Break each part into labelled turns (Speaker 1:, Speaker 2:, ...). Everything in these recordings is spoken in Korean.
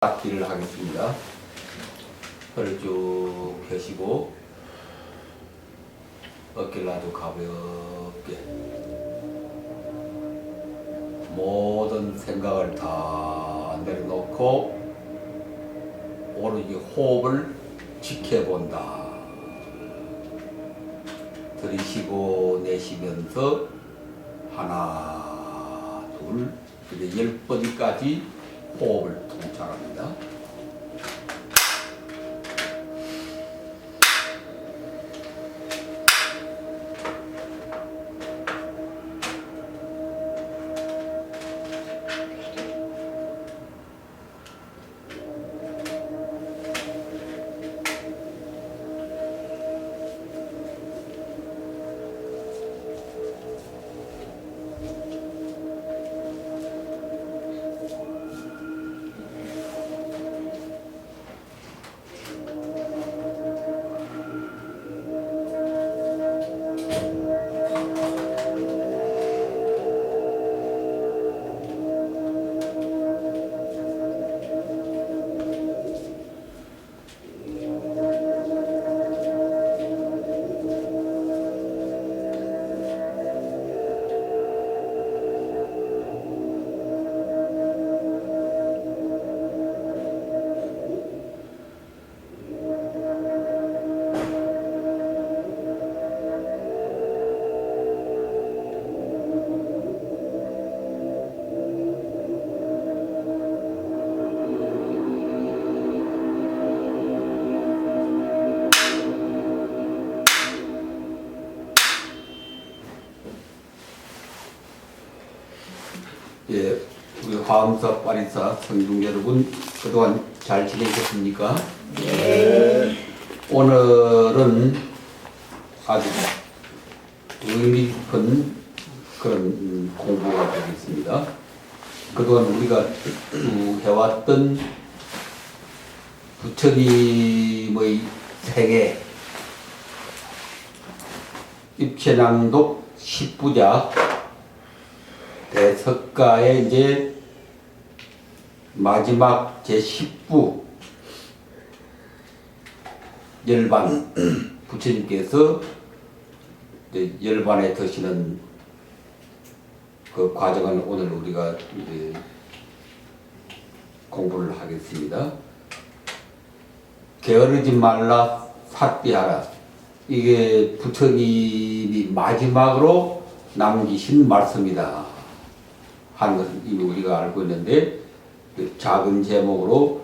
Speaker 1: 닦기를 하겠습니다. 허리 쭉 펴시고 어깨를 아주 가볍게 모든 생각을 다 내려놓고 오로지 호흡을 지켜본다. 들이쉬고 내쉬면서 하나, 둘, 이제 10번까지 호흡을 통찰합니다. 예, 우리 화엄사 파리사 성중 여러분 그동안 잘 지내셨습니까?
Speaker 2: 네.
Speaker 1: 오늘은 아주 의미 깊은 그런 공부가 되겠습니다. 그동안 우리가 쭉 해왔던 부처님의 생애 입체낭독 10부작 대석가의 이제 마지막 제10부 열반 부처님께서 이제 열반에 드시는 그 과정을 오늘 우리가 이제 공부를 하겠습니다. 게으르지 말라 삿비하라. 이게 부처님이 마지막으로 남기신 말씀이다 하는 것은 이미 우리가 알고 있는데, 그 작은 제목으로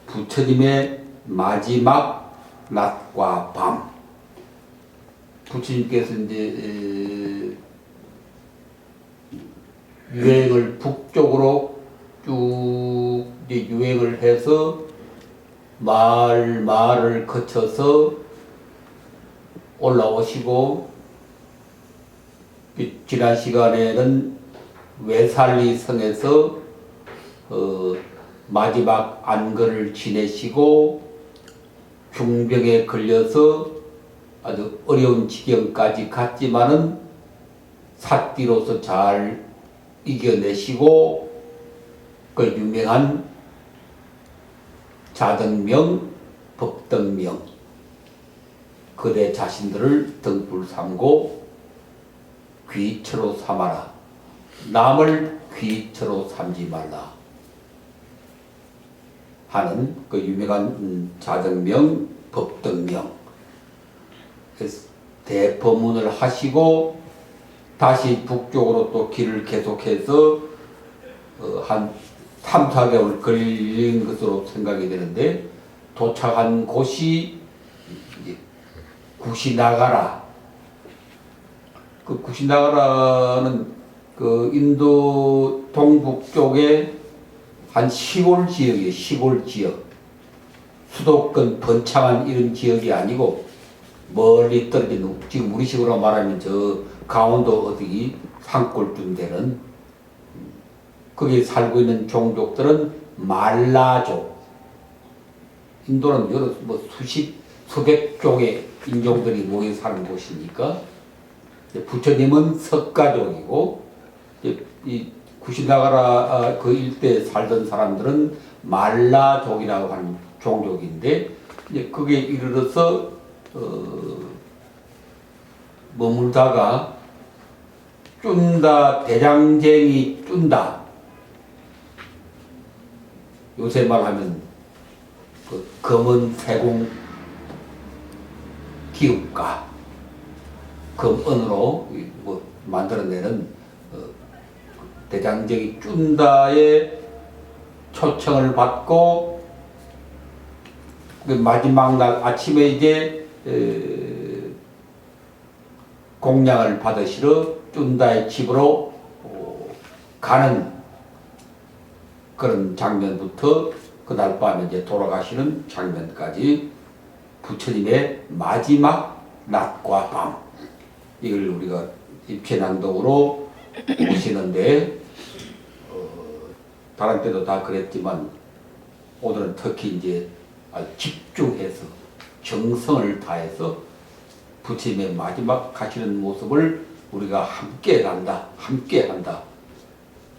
Speaker 1: 부처님의 마지막 낮과 밤. 부처님께서 이제 유행을 북쪽으로 쭉 이제 유행을 해서 마을을 거쳐서 올라오시고, 지난 시간에는 외살리 성에서 마지막 안건을 지내시고 중병에 걸려서 아주 어려운 지경까지 갔지만은 삿띠로서 잘 이겨내시고 그 유명한 자등명, 법등명 그대 자신들을 등불 삼고 귀처로 삼아라. 남을 귀처로 삼지 말라 하는 그 유명한 자등명, 법등명 대법문을 하시고 다시 북쪽으로 또 길을 계속해서 한 3, 4개월 걸린 것으로 생각이 되는데, 도착한 곳이 구시나가라. 그 구시나가라는 그 인도 동북 쪽에 한 시골 지역이에요. 시골 지역. 수도권 번창한 이런 지역이 아니고 멀리 떨어진, 지금 우리식으로 말하면 저 강원도 어디 산골쯤 되는, 거기 살고 있는 종족들은 말라족. 인도는 여러 수백 종의 인종들이 모여 사는 곳이니까, 부처님은 석가족이고 이 구시나가라 그 일대 살던 사람들은 말라족이라고 하는 종족인데 이제 그게 이르러서 머물다가 쭌다 대장쟁이 쭌다 요새 말하면 그 검은 세공 기업가 검은으로 뭐 만들어내는 대장쟁이 쭌다의 초청을 받고 그 마지막 날 아침에 이제 공양을 받으시러 쭌다의 집으로 가는 그런 장면부터 그날 밤에 이제 돌아가시는 장면까지 부처님의 마지막 낮과 밤 이걸 우리가 입체낭독으로 보시는데 다른 때도 다 그랬지만 오늘은 특히 이제 집중해서 정성을 다해서 부처님의 마지막 가시는 모습을 우리가 함께 간다, 함께 한다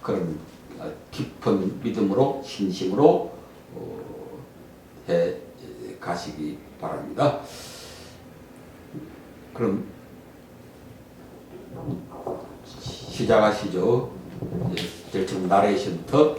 Speaker 1: 그런 깊은 믿음으로 신심으로 해 가시기 바랍니다. 그럼 시작하시죠. 절청 나레이션부터.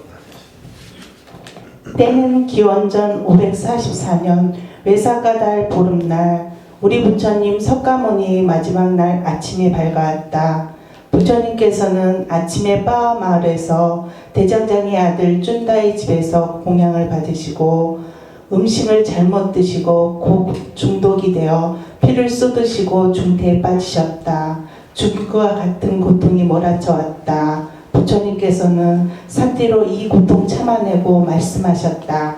Speaker 2: 때는 기원전 544년 외사가달 보름날 우리 부처님 석가모니의 마지막 날 아침이 밝아왔다. 부처님께서는 아침에 빠아 마을에서 대장장이 아들 쭌다의 집에서 공양을 받으시고 음식을 잘못 드시고 곧 중독이 되어 피를 쏟으시고 중태에 빠지셨다. 죽을 것과 같은 고통이 몰아쳐왔다. 부처님께서는 산뒤로 이 고통 참아내고 말씀하셨다.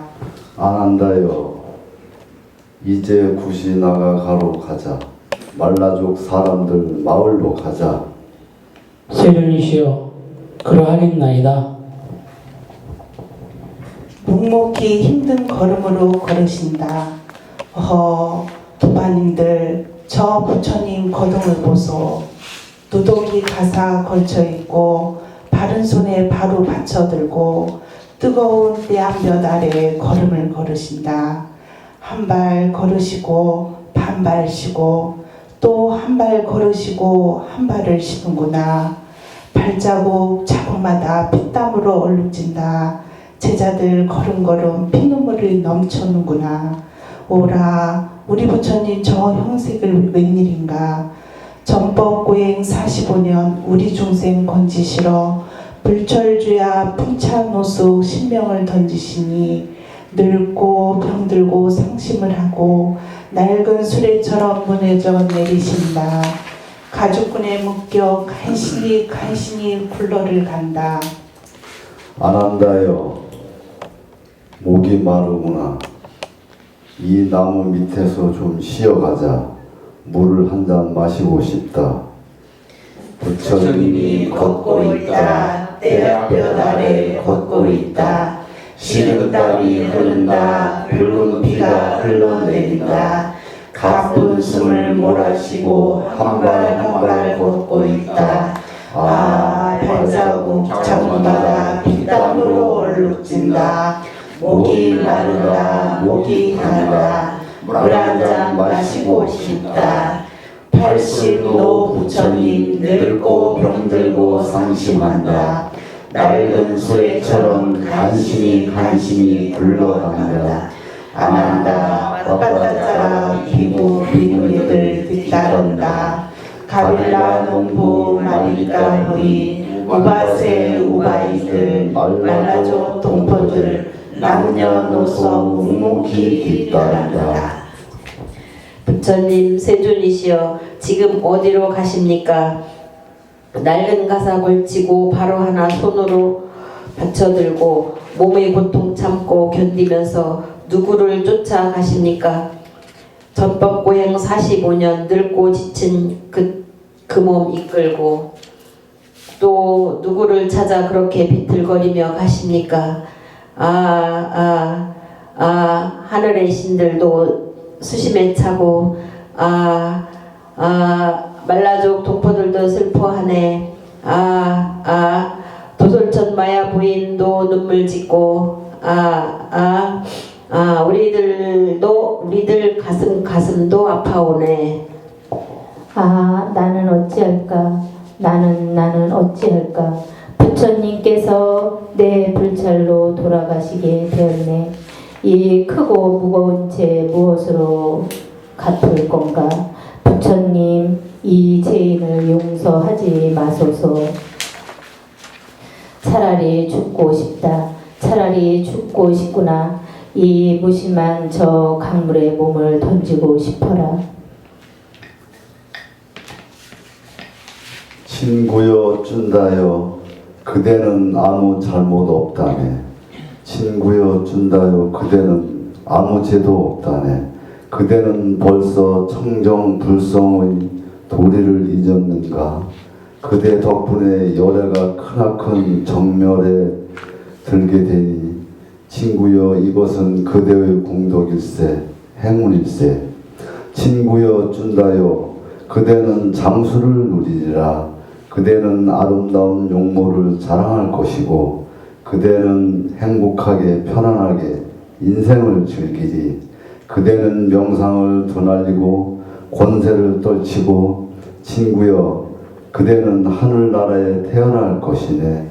Speaker 3: 아난다여, 이제 구시나가가로 가자. 말라족 사람들 마을로 가자.
Speaker 4: 세륜이시여, 그러하겠나이다.
Speaker 2: 묵묵히 힘든 걸음으로 걸으신다. 도파님들, 저 부처님 거동을 보소. 누더기 가사 걸쳐있고 바른 손에 바로 받쳐들고 뜨거운 떼암볕 아래 걸음을 걸으신다. 한 발 걸으시고 반 발 쉬고 또 한 발 걸으시고 한 발을 쉬는구나. 발자국 자국마다 피땀으로 얼룩진다. 제자들 걸음걸음 피눈물이 넘쳐는구나. 오라, 우리 부처님 저 형색을 웬일인가. 전법고행 45년 우리 중생 건지시러 불철주야 풍차노수 신명을 던지시니 늙고 병들고 상심을 하고 낡은 수레처럼 무너져 내리신다. 가죽끈에 묶여 간신히 굴러를 간다.
Speaker 3: 아난다여, 목이 마르구나. 이 나무 밑에서 좀 쉬어가자. 물을 한 잔 마시고 싶다.
Speaker 2: 부처님이 걷고 있다. 떼약볕 아래 걷고 있다. 식은땀이 흐른다. 붉은 피가 흘러내린다. 가쁜 숨을 몰아쉬고 한 발 한 발 걷고 있다. 발자국 자국마다 피땀으로 얼룩진다. 목이 마르다. 목이 가다. 물 한 잔 마시고 싶다. 80노 부처님 늙고 병들고 상심한다. 낡은 수레처럼 간신히 굴러간다. 안한다. 빳빳하라 기부 비누이들 뒤따른다. 가빌라 농부 마리까 후이 우바세 우바이들 말라조 동포들 남녀노소 묵묵히 뒤따른다.
Speaker 5: 부처님 세존이시여 지금 어디로 가십니까? 낡은 가사 걸치고 바로 하나 손으로 받쳐들고 몸의 고통 참고 견디면서 누구를 쫓아가십니까? 전법고행 45년 늙고 지친 그 몸 이끌고 또 누구를 찾아 그렇게 비틀거리며 가십니까? 하늘의 신들도 수심에 차고 말라족 동포들도 슬퍼하네. 도솔천 마야 부인도 눈물 짓고 우리들 가슴도 아파오네.
Speaker 6: 나는 어찌할까? 나는 어찌할까? 부처님께서 내 불찰로 돌아가시게 되었네. 이 크고 무거운 죄 무엇으로 갚을 건가? 부처님, 이 죄인을 용서하지 마소서. 차라리 죽고 싶다. 차라리 죽고 싶구나. 이 무심한 저 강물에 몸을 던지고 싶어라.
Speaker 3: 친구여 준다여 그대는 아무 잘못 없다네. 친구여 준다여 그대는 아무 죄도 없다네. 그대는 벌써 청정불성의 도리를 잊었는가? 그대 덕분에 열애가 크나큰 정멸에 들게 되니 친구여 이것은 그대의 공덕일세 행운일세. 친구여 준다여 그대는 장수를 누리리라. 그대는 아름다운 용모를 자랑할 것이고 그대는 행복하게 편안하게 인생을 즐기리. 그대는 명상을 드날리고 권세를 떨치고 친구여 그대는 하늘나라에 태어날 것이네.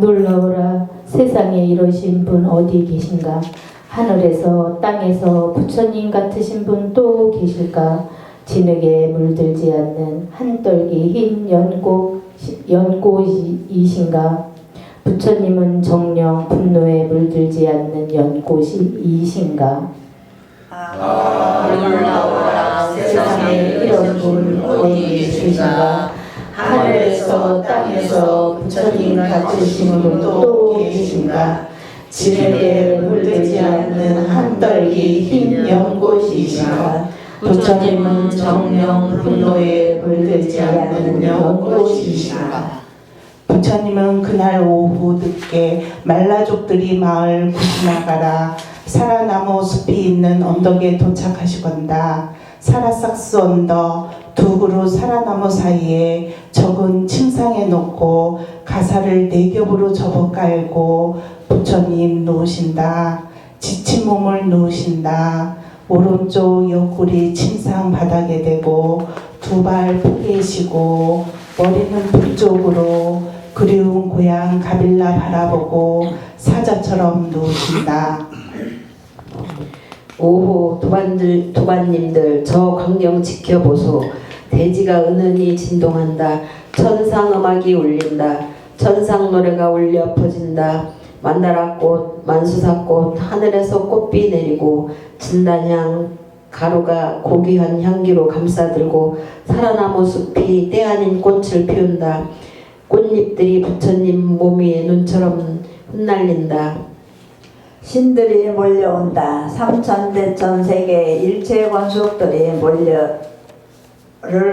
Speaker 6: 놀라워라. 세상에 이러신 분 어디 계신가? 하늘에서 땅에서 부처님 같으신 분 또 계실까? 진흙에 물들지 않는 한떨기 흰 연꽃이신가? 부처님은 정령 분노에 물들지 않는 연꽃이신가?
Speaker 2: 놀라워라. 세상에 이런 분 어디 계신가? 하늘에서 땅에서 부처님 같으신 분 또 계신가? 진흙에 물들지 않는 한떨기 흰 연꽃이신가? 부처님은 정령 분노에 물들지 않는 연꽃이신가?
Speaker 7: 부처님은 그날 오후 늦게 말라족들이 마을 구지나가라 사라나무 숲이 있는 언덕에 도착하시건다. 사라삭스 언덕 두 그루 사라나무 사이에 적은 침상에 놓고 가사를 네 겹으로 접어 깔고 부처님 누우신다. 지친 몸을 누우신다. 오른쪽 옆구리 침상 바닥에 대고 두 발 포개시고 머리는 북쪽으로 그리운 고향 가빌라 바라보고 사자처럼 누우신다.
Speaker 5: 오호 도반님들 저 광경 지켜보소. 대지가 은은히 진동한다. 천상 음악이 울린다. 천상 노래가 울려 퍼진다. 만다라꽃 만수사꽃 하늘에서 꽃비 내리고 진단향 가루가 고귀한 향기로 감싸들고 사라나무 숲이 때 아닌 꽃을 피운다. 꽃잎들이 부처님 몸 위에 눈처럼 흩날린다.
Speaker 8: 신들이 몰려온다. 삼천대천 세계 일체 권속들이 몰려를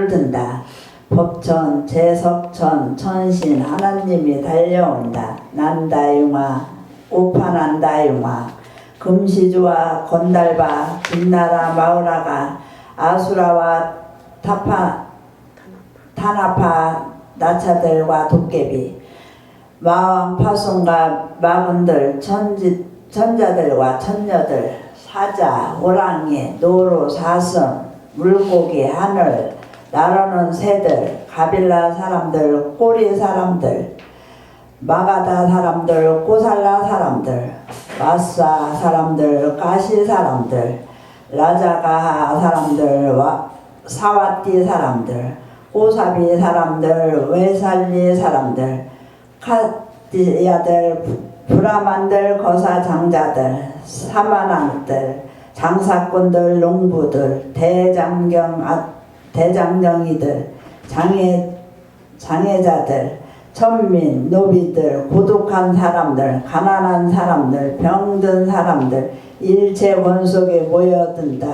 Speaker 8: 든다. 법천, 제석천, 천신 하나님이 달려온다. 난다융화, 우파난다융화, 금시주와 건달바, 빛나라 마우라가 아수라와 타나파 나차들과 도깨비, 마왕 파송과 마군들, 천자들과 천녀들, 사자, 호랑이, 노루, 사슴, 물고기, 하늘, 나르는 새들, 가빌라 사람들, 꼬리 사람들, 마가다 사람들, 꼬살라 사람들, 마사 사람들, 가시 사람들, 라자가하 사람들, 사와띠 사람들, 꼬사비 사람들, 외살리 사람들, 카디야들, 브라만들, 거사 장자들, 사만함들, 장사꾼들, 농부들, 대장령이들, 장애자들, 천민, 노비들, 고독한 사람들, 가난한 사람들, 병든 사람들, 일체 원속에 모여든다.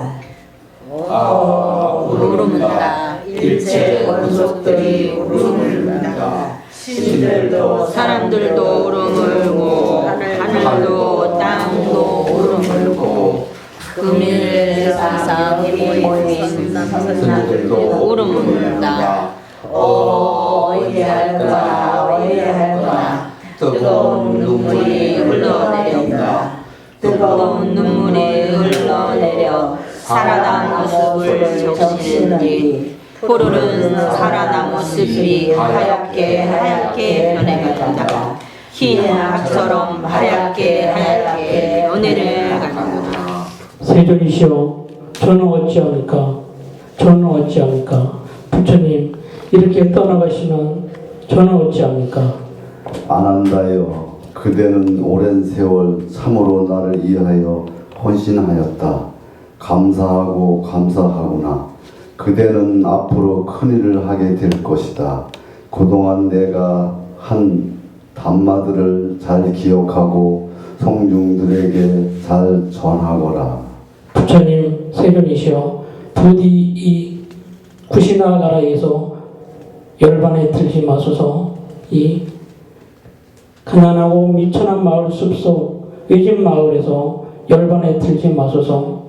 Speaker 2: 울음은다. 일체 원속들이 울음을 문다. 신들도 사람들도 울음을 울고 하늘도 땅도 울음을 울고 금일사상이 모인 선사들도 울음을 문다.
Speaker 8: 어이할거나
Speaker 2: 뜨거운 눈물이 흘러내린다. 뜨거운 눈물이 흘러내려 살아난 모습을 적시는지 푸르른 살아난 모습이 하얗게 변해간다. 흰 악처럼 하얗게 은혜를 갖는다.
Speaker 4: 세존이시여, 저는 어찌합니까? 저는 어찌합니까? 부처님, 이렇게 떠나가시면 저는 어찌합니까?
Speaker 3: 안한다여 그대는 오랜 세월 참으로 나를 위하여 헌신하였다. 감사하구나. 그대는 앞으로 큰일을 하게 될 것이다. 그동안 내가 한 담마들을 잘 기억하고 성중들에게 잘 전하거라.
Speaker 4: 부처님, 세존이시여, 부디 이 구시나가라에서 열반에 들지 마소서. 이 가난하고 미천한 마을 숲속 외진 마을에서 열반에 들지 마소서.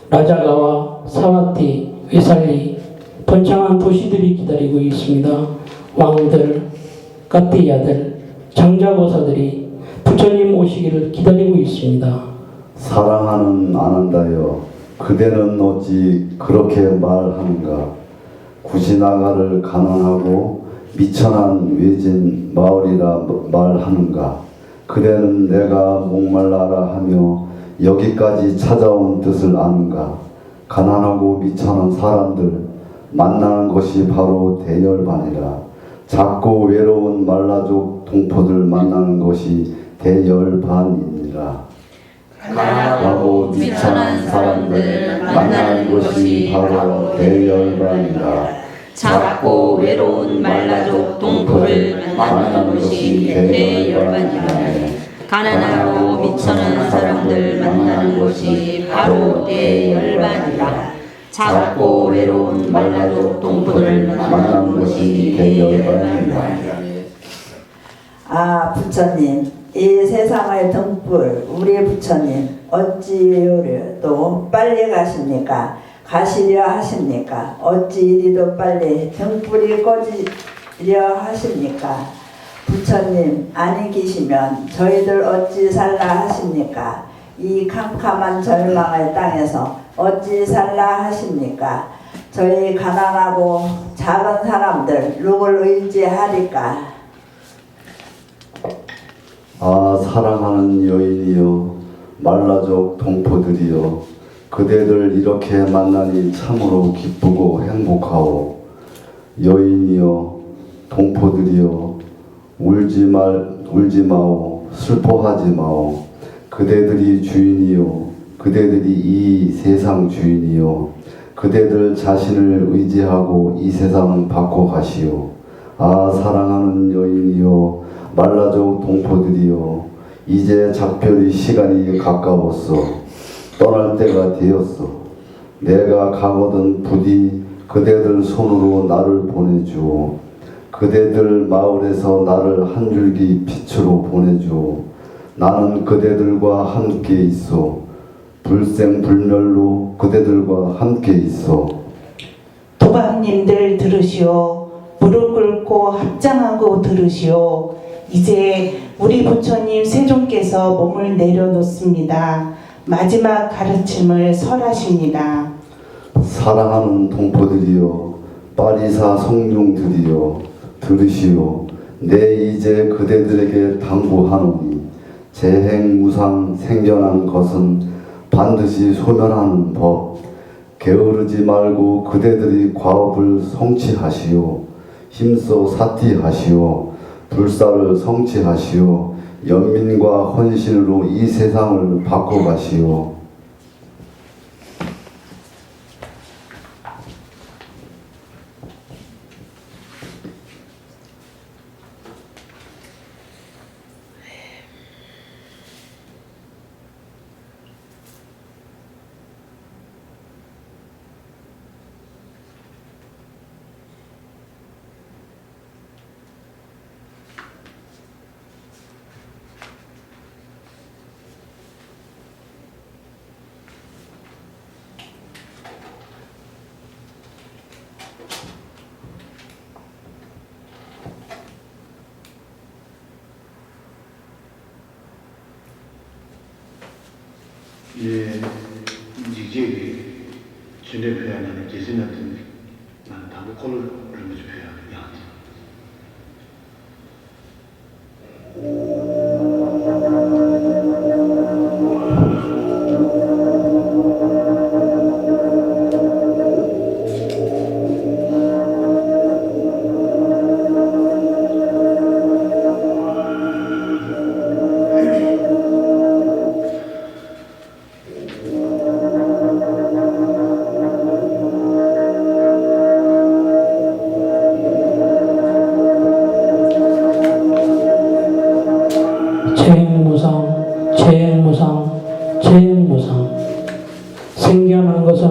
Speaker 4: 라자가와 사와티, 외살리, 번창한 도시들이 기다리고 있습니다. 왕들, 까띠야들, 장자고사들이 부처님 오시기를 기다리고 있습니다.
Speaker 3: 사랑하는 안한다여 그대는 어찌 그렇게 말하는가? 구시나가를 가난하고 미천한 외진 마을이라 말하는가? 그대는 내가 목말라라 하며 여기까지 찾아온 뜻을 아는가? 가난하고 미천한 사람들 만나는 것이 바로 대열반이라. 작고 외로운 말라족 동포들 만나는 것이 대열반이니라. 가난하고 미천한 사람들 만나는 것이 바로 대열반이라.
Speaker 2: 작고 외로운 말라족 동포를 만나는 것이 대열반이라. 가난하고 미천한 사람들 만나는 것이 바로 대열반이라. 작고 외로운 말라족 동포들 만나는 것이 대열반이라.
Speaker 8: 아 부처님, 이 세상의 등불 우리 부처님 어찌 또 빨리 가십니까? 가시려 하십니까? 어찌 이리도 빨리 등불이 꺼지려 하십니까? 부처님 안이 계시면 저희들 어찌 살라 하십니까? 이 캄캄한 절망의 땅에서 어찌 살라 하십니까? 저희 가난하고 작은 사람들 누굴 의지하리까?
Speaker 3: 아 사랑하는 여인이여 말라족 동포들이여 그대들 이렇게 만나니 참으로 기쁘고 행복하오. 여인이여 동포들이여 울지 마오. 슬퍼하지 마오. 그대들이 주인이요 그대들이 이 세상 주인이요 그대들 자신을 의지하고 이 세상 바꿔 가시오. 아 사랑하는 여인이여 말라족 동포들이여 이제 작별의 시간이 가까웠어. 떠날 때가 되었어. 내가 가거든 부디 그대들 손으로 나를 보내주오. 그대들 마을에서 나를 한 줄기 빛으로 보내주오. 나는 그대들과 함께 있어. 불생불멸로 그대들과 함께 있어.
Speaker 7: 도반님들 들으시오. 무릎 꿇고 합장하고 들으시오. 이제 우리 부처님 세존께서 몸을 내려놓습니다. 마지막 가르침을 설하십니다.
Speaker 3: 사랑하는 동포들이여 파리사 성룡들이여 들으시오. 내 이제 그대들에게 당부하노니 재행무상 생겨난 것은 반드시 소멸하는 법. 게으르지 말고 그대들이 과업을 성취하시오. 힘써 사티하시오. 불사를 성취하시오. 연민과 헌신으로 이 세상을 바꿔가시오.
Speaker 9: 예, 이제 전에 표현하는 재생한테 나는 다음 콜을 얼마 좀 해야 야.
Speaker 4: 재행무상, 재행무상, 재행무상. 생겨난 것은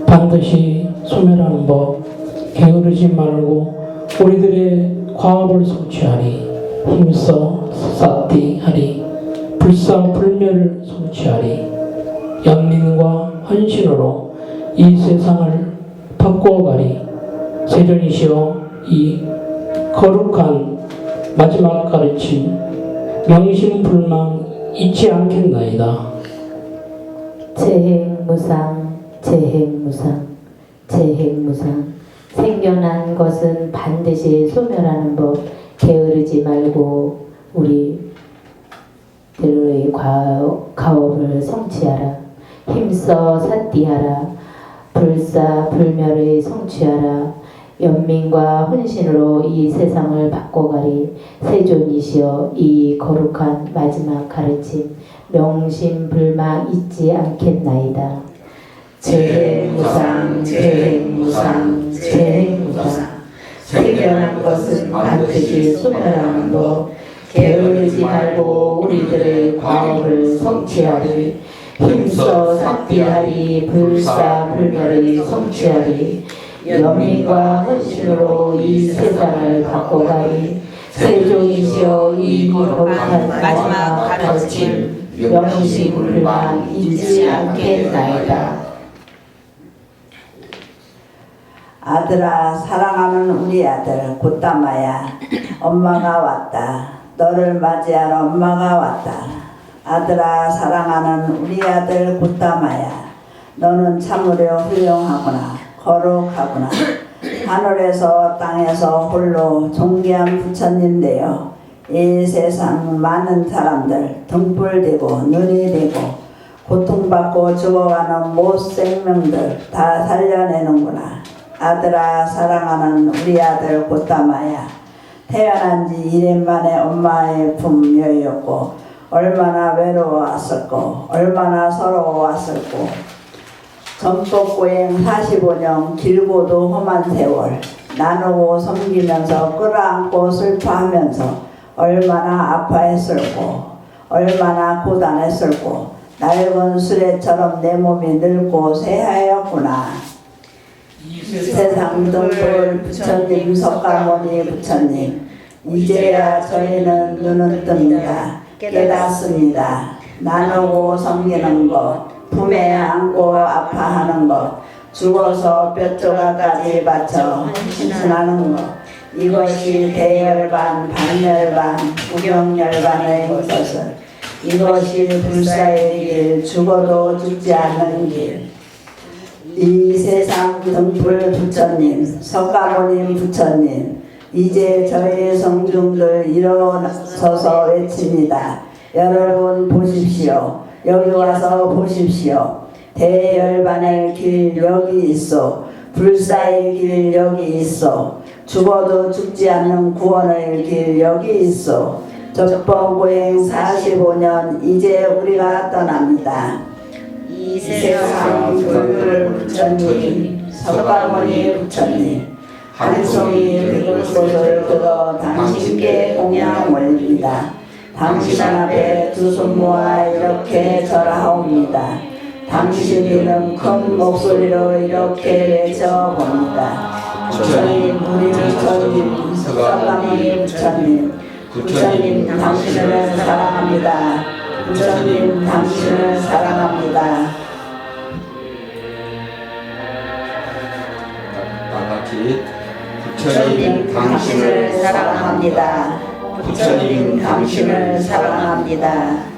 Speaker 4: 반드시 소멸하는 법. 게으르지 말고 우리들의 과업을 성취하리. 힘써 쌌디하리. 불사불멸을 성취하리. 연민과 헌신으로 이 세상을 바꾸어가리. 세존이시여 이 거룩한 마지막 가르침 명심불망 잊지 않겠나이다.
Speaker 6: 재행무상, 재행무상, 재행무상. 생겨난 것은 반드시 소멸하는 법. 게으르지 말고 우리들의 가업을 성취하라. 힘써 삿디하라. 불사불멸의 성취하라. 연민과 헌신으로 이 세상을 바꿔가리. 세존이시여 이 거룩한 마지막 가르침 명심불망 잊지 않겠나이다.
Speaker 8: 재행무상, 재행무상, 재행무상. 생겨난 것은 반드시 소멸하는 법. 게으르지 말고 우리들의 과업을 성취하리. 힘써 삿디하리. 불사불멸의 성취하리. 연민과 헌신으로 이 세상을 바꿔가리. 세종이시여 이 거룩한 마지막 가르침 명심불망 잊지 않겠나이다. 아들아, 사랑하는 우리 아들 굿다마야, 엄마가 왔다. 너를 맞이하러 엄마가 왔다. 아들아, 사랑하는 우리 아들 굿다마야, 너는 참으로 훌륭하구나. 거룩하구나. 하늘에서 땅에서 홀로 존귀한 부처님 되어 이 세상 많은 사람들 등불되고 눈이 되고 고통받고 죽어가는 못 생명들 다 살려내는구나. 아들아, 사랑하는 우리 아들 굿다마야, 태어난 지 1년 만에 엄마의 품여였고 얼마나 외로워왔었고 얼마나 서러워왔었고 전법고행 45년 길고도 험한 세월 나누고 섬기면서 끌어안고 슬퍼하면서 얼마나 아파했을고 얼마나 고단했을고 낡은 수레처럼 내 몸이 늙고 쇠하였구나. 세상 등불 부처님, 석가모니 부처님, 이제야 저희는 눈은 뜹니다. 깨닫습니다. 나누고 섬기는 것, 품에 안고 아파하는 것, 죽어서 뼈조각까지 바쳐 헌신하는 것, 이것이 대열반, 반열반, 구경열반의 것을, 이것이 불사의 길, 죽어도 죽지 않는 길. 이 세상 등불 부처님, 석가모니 부처님, 이제 저희 성중들 일어서서 외칩니다. 여러분 보십시오. 여기 와서 보십시오. 대열반의 길 여기 있어. 불사의 길 여기 있어. 죽어도 죽지 않는 구원의 길 여기 있어. 적법고행 45년 이제 우리가 떠납니다. 이 세상 불불 부처님, 석가모니 부처님, 한 송이 붉은꽃을 뜯어 당신께 공양 올립니다. 당신 앞에 두 손 모아 이렇게 절하옵니다. 당신 이름 큰 목소리로 이렇게 외쳐봅니다. 부처님, 우리 부처님, 석가모니 부처님, 부처님 당신을 사랑합니다. 부처님 당신을 사랑합니다.
Speaker 1: 다같이
Speaker 8: 부처님 당신을 사랑합니다. 부처님 당신을 사랑합니다.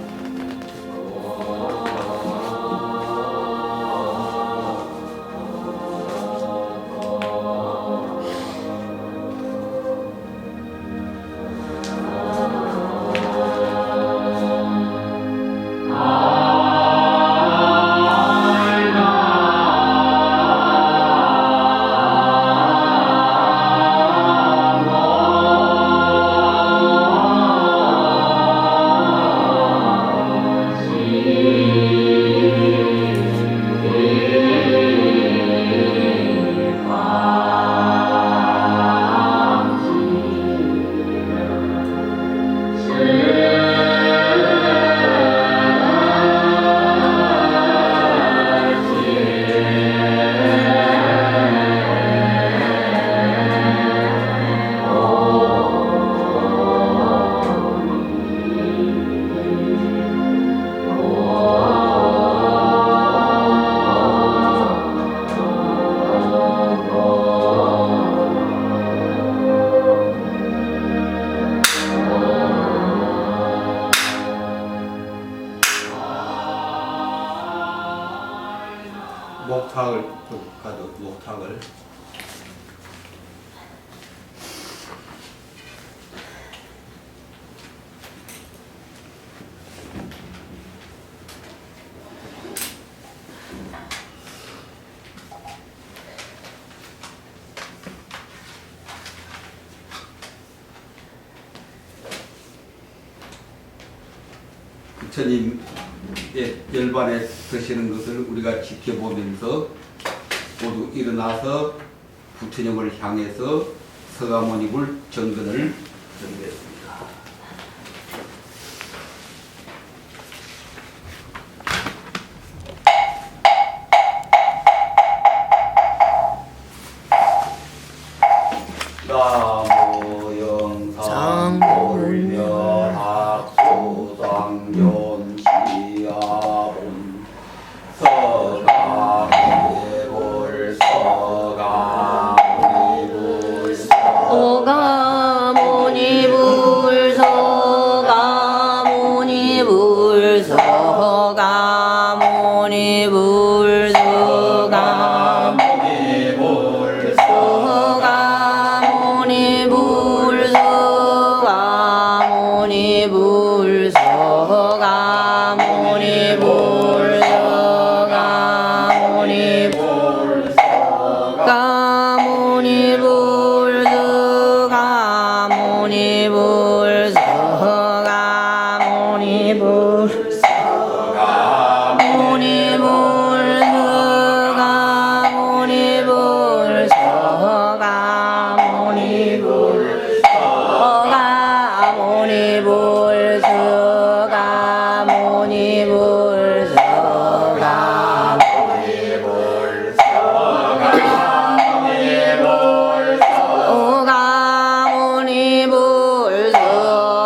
Speaker 1: 목탁을 좀 가져, 목탁을. 부처님의 열반에 드시는 것을 우리가 지켜보면서 모두 일어나서 부처님을 향해서 서가모니불 정근을 드리겠습니다. 나무 영상 돌면학수상전 시아본 서가모니불 서가모니불
Speaker 2: 서가모니불 서가모니불 서가모니불 서가모니불 서가모니불 서가모니불 서가모니불 서가모니불 가모니불 서가모니불 서가모니불 서가모니불 서가모니불 서가모니불 서가모니불 서가모니불 서가모니불 서가모니불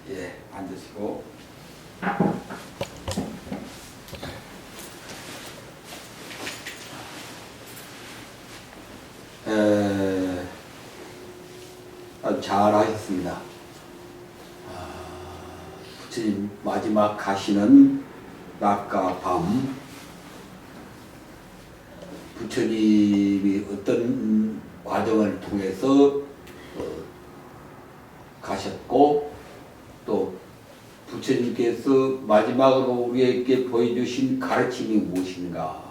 Speaker 1: 예, 앉으시고. 잘하셨습니다. 부처님 마지막 가시는 낮과 밤, 부처님이 어떤 과정을 통해서 가셨고, 또 부처님께서 마지막으로 우리에게 보여주신 가르침이 무엇인가.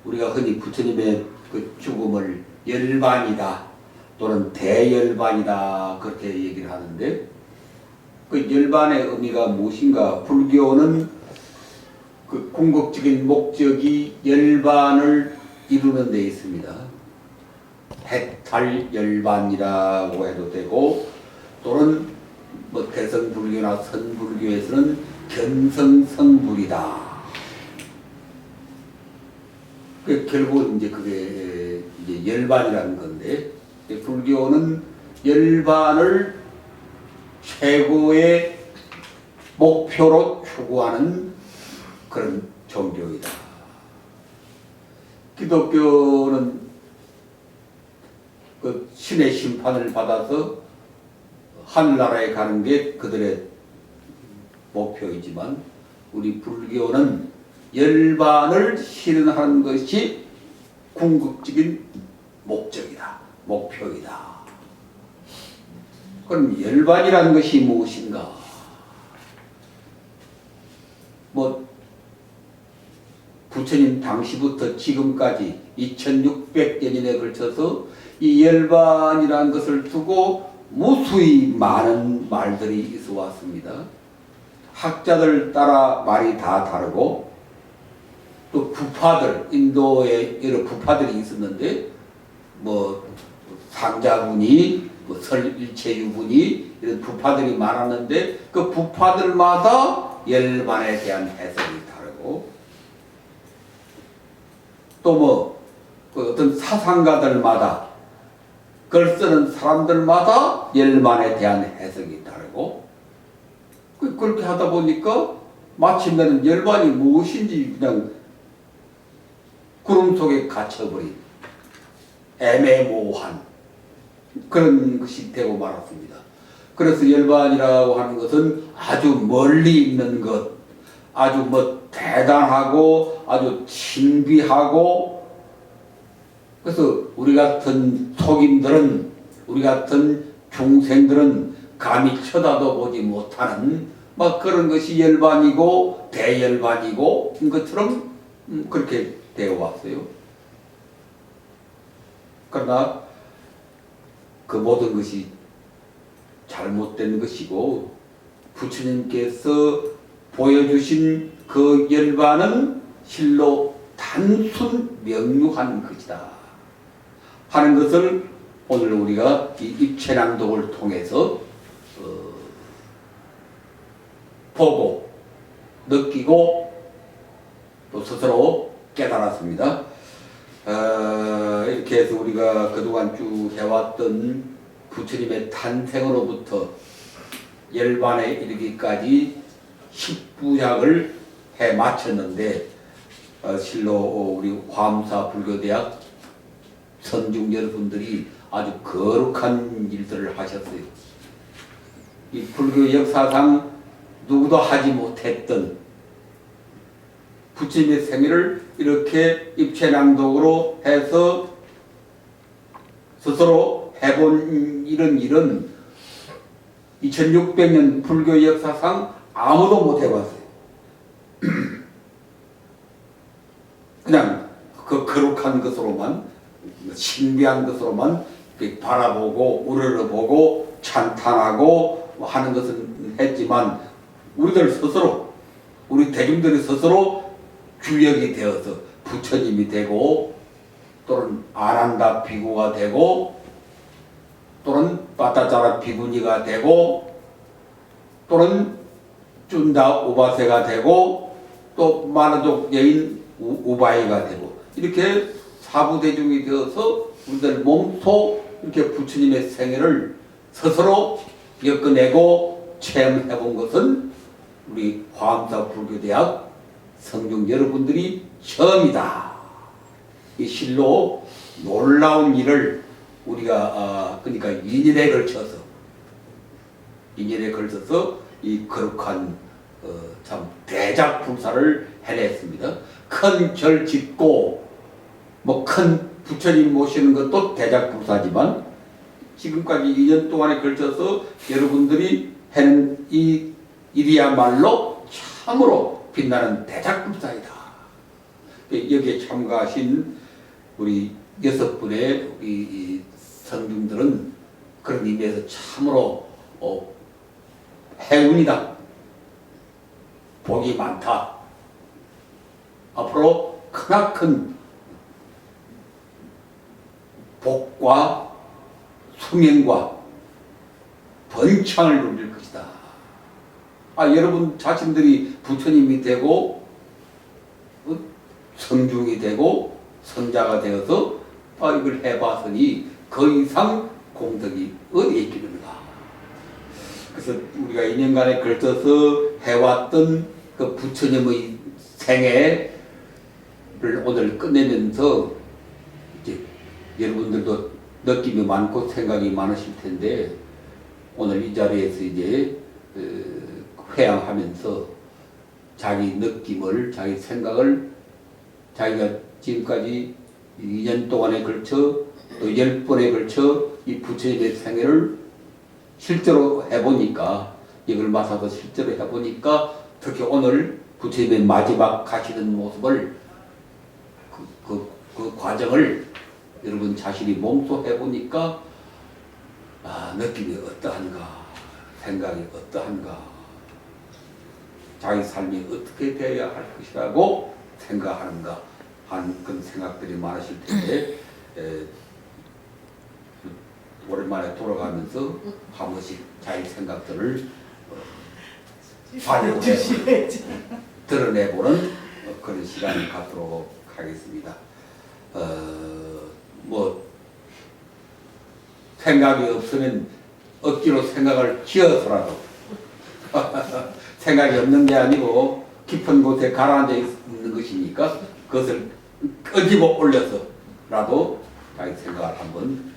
Speaker 1: 우리가 흔히 부처님의 그 죽음을 열반이다 또는 대열반이다 그렇게 얘기를 하는데, 그 열반의 의미가 무엇인가. 불교는 그 궁극적인 목적이 열반을 이루는 데 있습니다. 해탈열반이라고 해도 되고, 또는 뭐 대성불교나 선불교에서는 견성성불이다. 결국은 이제 그게 이제 열반이라는 건데, 불교는 열반을 최고의 목표로 추구하는 그런 종교이다. 기독교는 그 신의 심판을 받아서 하늘나라에 가는 게 그들의 목표이지만 우리 불교는 열반을 실현하는 것이 궁극적인 목적이다, 목표이다. 그럼 열반이라는 것이 무엇인가? 뭐 부처님 당시부터 지금까지 2600년에 걸쳐서 이 열반이라는 것을 두고 무수히 많은 말들이 있어 왔습니다. 학자들 따라 말이 다 다르고 또 부파들, 인도에 여러 부파들이 있었는데 뭐 상자분이 뭐 설일체유분이 이런 부파들이 많았는데 그 부파들마다 열반에 대한 해석이 다르고 또 뭐 그 어떤 사상가들마다 글 쓰는 사람들마다 열반에 대한 해석이 다르고 그렇게 하다 보니까 마침내는 열반이 무엇인지 그냥 구름 속에 갇혀버린 애매모호한 그런 것이 되고 말았습니다. 그래서 열반이라고 하는 것은 아주 멀리 있는 것, 아주 뭐 대단하고 아주 신비하고 그래서 우리 같은 속인들은 우리 같은 중생들은 감히 쳐다도 보지 못하는 막 그런 것이 열반이고 대열반이고 것처럼 그렇게 되어 왔어요. 그러나 그 모든 것이 잘못된 것이고 부처님께서 보여주신 그 열반은 실로 단순 명료한 것이다 하는 것을 오늘 우리가 이 입체낭독을 통해서 보고 느끼고 또 스스로 깨달았습니다. 이렇게 해서 우리가 그동안 쭉 해왔던 부처님의 탄생으로부터 열반에 이르기까지 10부작을 해 마쳤는데 실로 우리 화엄사 불교대학 선중 여러분들이 아주 거룩한 일들을 하셨어요. 이 불교 역사상 누구도 하지 못했던 부처님의 생애를 이렇게 입체낭독으로 해서 스스로 해본 이런 일은 2600년 불교 역사상 아무도 못 해봤어요. 그냥 그 거룩한 것으로만 신비한 것으로만 바라보고 우러러보고 찬탄하고 하는 것은 했지만 우리들 스스로 우리 대중들이 스스로 주역이 되어서 부처님이 되고 또는 아난다 비구가 되고 또는 빠따자라 비구니가 되고 또는 쭌다 우바세가 되고 또 마르족 여인 우바이가 되고 이렇게 사부대중이 되어서 우리들 몸소 이렇게 부처님의 생애를 스스로 엮어내고 체험해본 것은 우리 화엄사 불교대학 성중 여러분들이 처음이다. 이 실로 놀라운 일을 우리가 그러니까 2년에 걸쳐서 이 거룩한 참 대작불사를 해냈습니다. 큰 절 짓고 뭐 큰 부처님 모시는 것도 대작불사지만 지금까지 2년 동안에 걸쳐서 여러분들이 해낸 이 일이야말로 참으로 빛나는 대작불사이다. 여기에 참가하신 우리 6분의 우리 성중들은 그런 의미에서 참으로 행운이다. 복이 많다. 앞으로 크나큰 복과 수명과 번창을 누릴 것이다. 여러분 자신들이 부처님이 되고 성중이 되고 성자가 되어서 이걸 해봤으니 그 이상 공덕이 어디에 있겠는가. 그래서 우리가 2년간에 걸쳐서 해왔던 그 부처님의 생애를 오늘 끝내면서 이제 여러분들도 느낌이 많고 생각이 많으실 텐데 오늘 이 자리에서 이제 회양하면서 자기 느낌을, 자기 생각을 자기가 지금까지 2년 동안에 걸쳐 또 10번에 걸쳐 이 부처님의 생애를 실제로 해보니까, 이걸 마사도 실제로 해보니까 특히 오늘 부처님의 마지막 가시는 모습을 그 과정을 여러분 자신이 몸소 해보니까 느낌이 어떠한가, 생각이 어떠한가, 자기 삶이 어떻게 되어야 할 것이라고 생각하는가 하는 그런 생각들이 많으실 텐데 오랜만에 돌아가면서 한 번씩 자기 생각들을 발휘해 드러내보는 그런 시간을 갖도록 하겠습니다. 뭐 생각이 없으면 억지로 생각을 지어서라도 생각이 없는 게 아니고 깊은 곳에 가라앉아 있는 것이니까 그것을 끄집어 올려서라도 자기 생각을 한번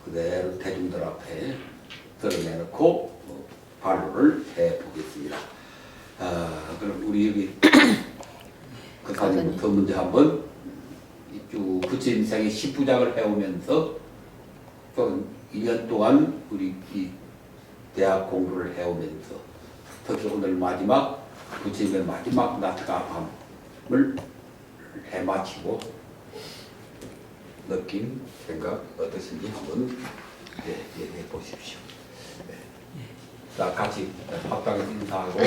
Speaker 1: 그대로 대중들 앞에 드러내놓고 발로를 해보겠습니다. 그럼 우리 여기 그사님부터 먼저 한번 쭉 부처님 생애 10부작을 해오면서 또 2년 동안 우리 이 대학 공부를 해오면서 특히 오늘 마지막 부처님의 마지막 낮과 밤을 해마치고 느낌, 생각 어떠신지 한번 얘기해 보십시오. 네. 자, 같이 합당에서 인사하고.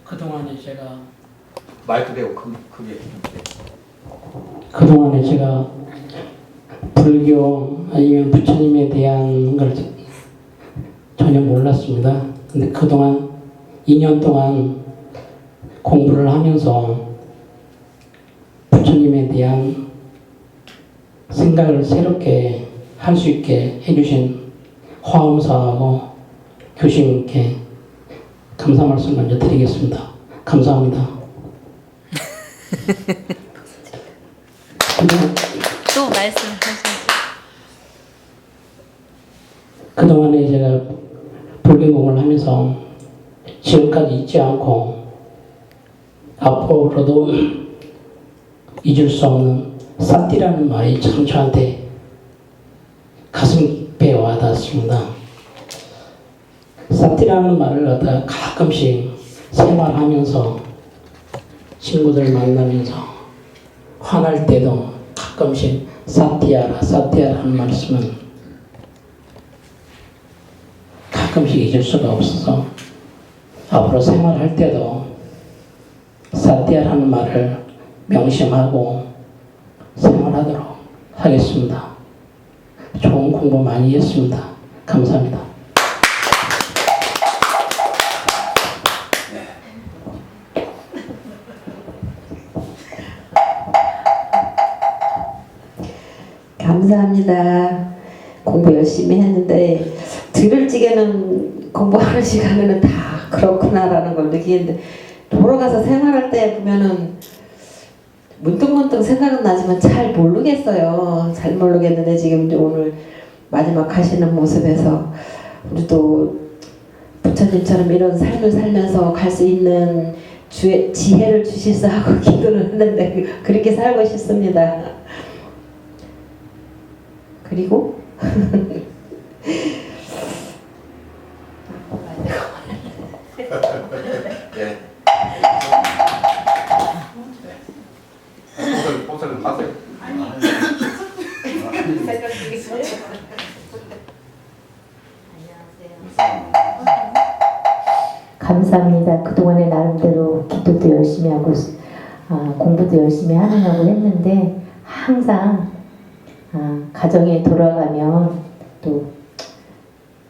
Speaker 4: 그동안에 제가
Speaker 1: 마이크 대고 크게 해주세요.
Speaker 4: 그동안에 제가 불교 아니면 부처님에 대한 걸 전혀 몰랐습니다. 근데 그동안 2년 동안 공부를 하면서 부처님에 대한 생각을 새롭게 할 수 있게 해주신 화엄사하고 교수님께 감사 말씀 먼저 드리겠습니다. 감사합니다.
Speaker 2: 또 말씀하시죠.
Speaker 4: 그동안에 제가 불교공을 하면서 지금까지 잊지 않고 앞으로도 잊을 수 없는 사띠라는 말이 참 저한테 가슴 깊게 와닿았습니다. 사띠라는 말을 갖다가 가끔씩 생활하면서 친구들 만나면서 화날 때도 가끔씩 사띠아라 사띠아라는 말씀은 가끔씩 잊을 수가 없어서 앞으로 생활할 때도 사띠아라는 말을 명심하고 생활하도록 하겠습니다. 좋은 공부 많이 했습니다. 감사합니다.
Speaker 5: 감사합니다. 공부 열심히 했는데 들을 적에는 공부하는 시간에는 다 그렇구나라는 걸 느끼는데 돌아가서 생활할 때 보면은 문득문득 생각은 나지만 잘 모르겠어요. 잘 모르겠는데 지금 이제 오늘 마지막 하시는 모습에서 우리도 부처님처럼 이런 삶을 살면서 갈 수 있는 지혜를 주실사 하고 기도를 했는데 그렇게 살고 싶습니다. 그리고
Speaker 1: 네. 복사를 하세요.
Speaker 6: 감사합니다. 그동안에 나름대로 기도도 열심히 하고 공부도 열심히 하느냐고 했는데 항상 가정에 돌아가면 또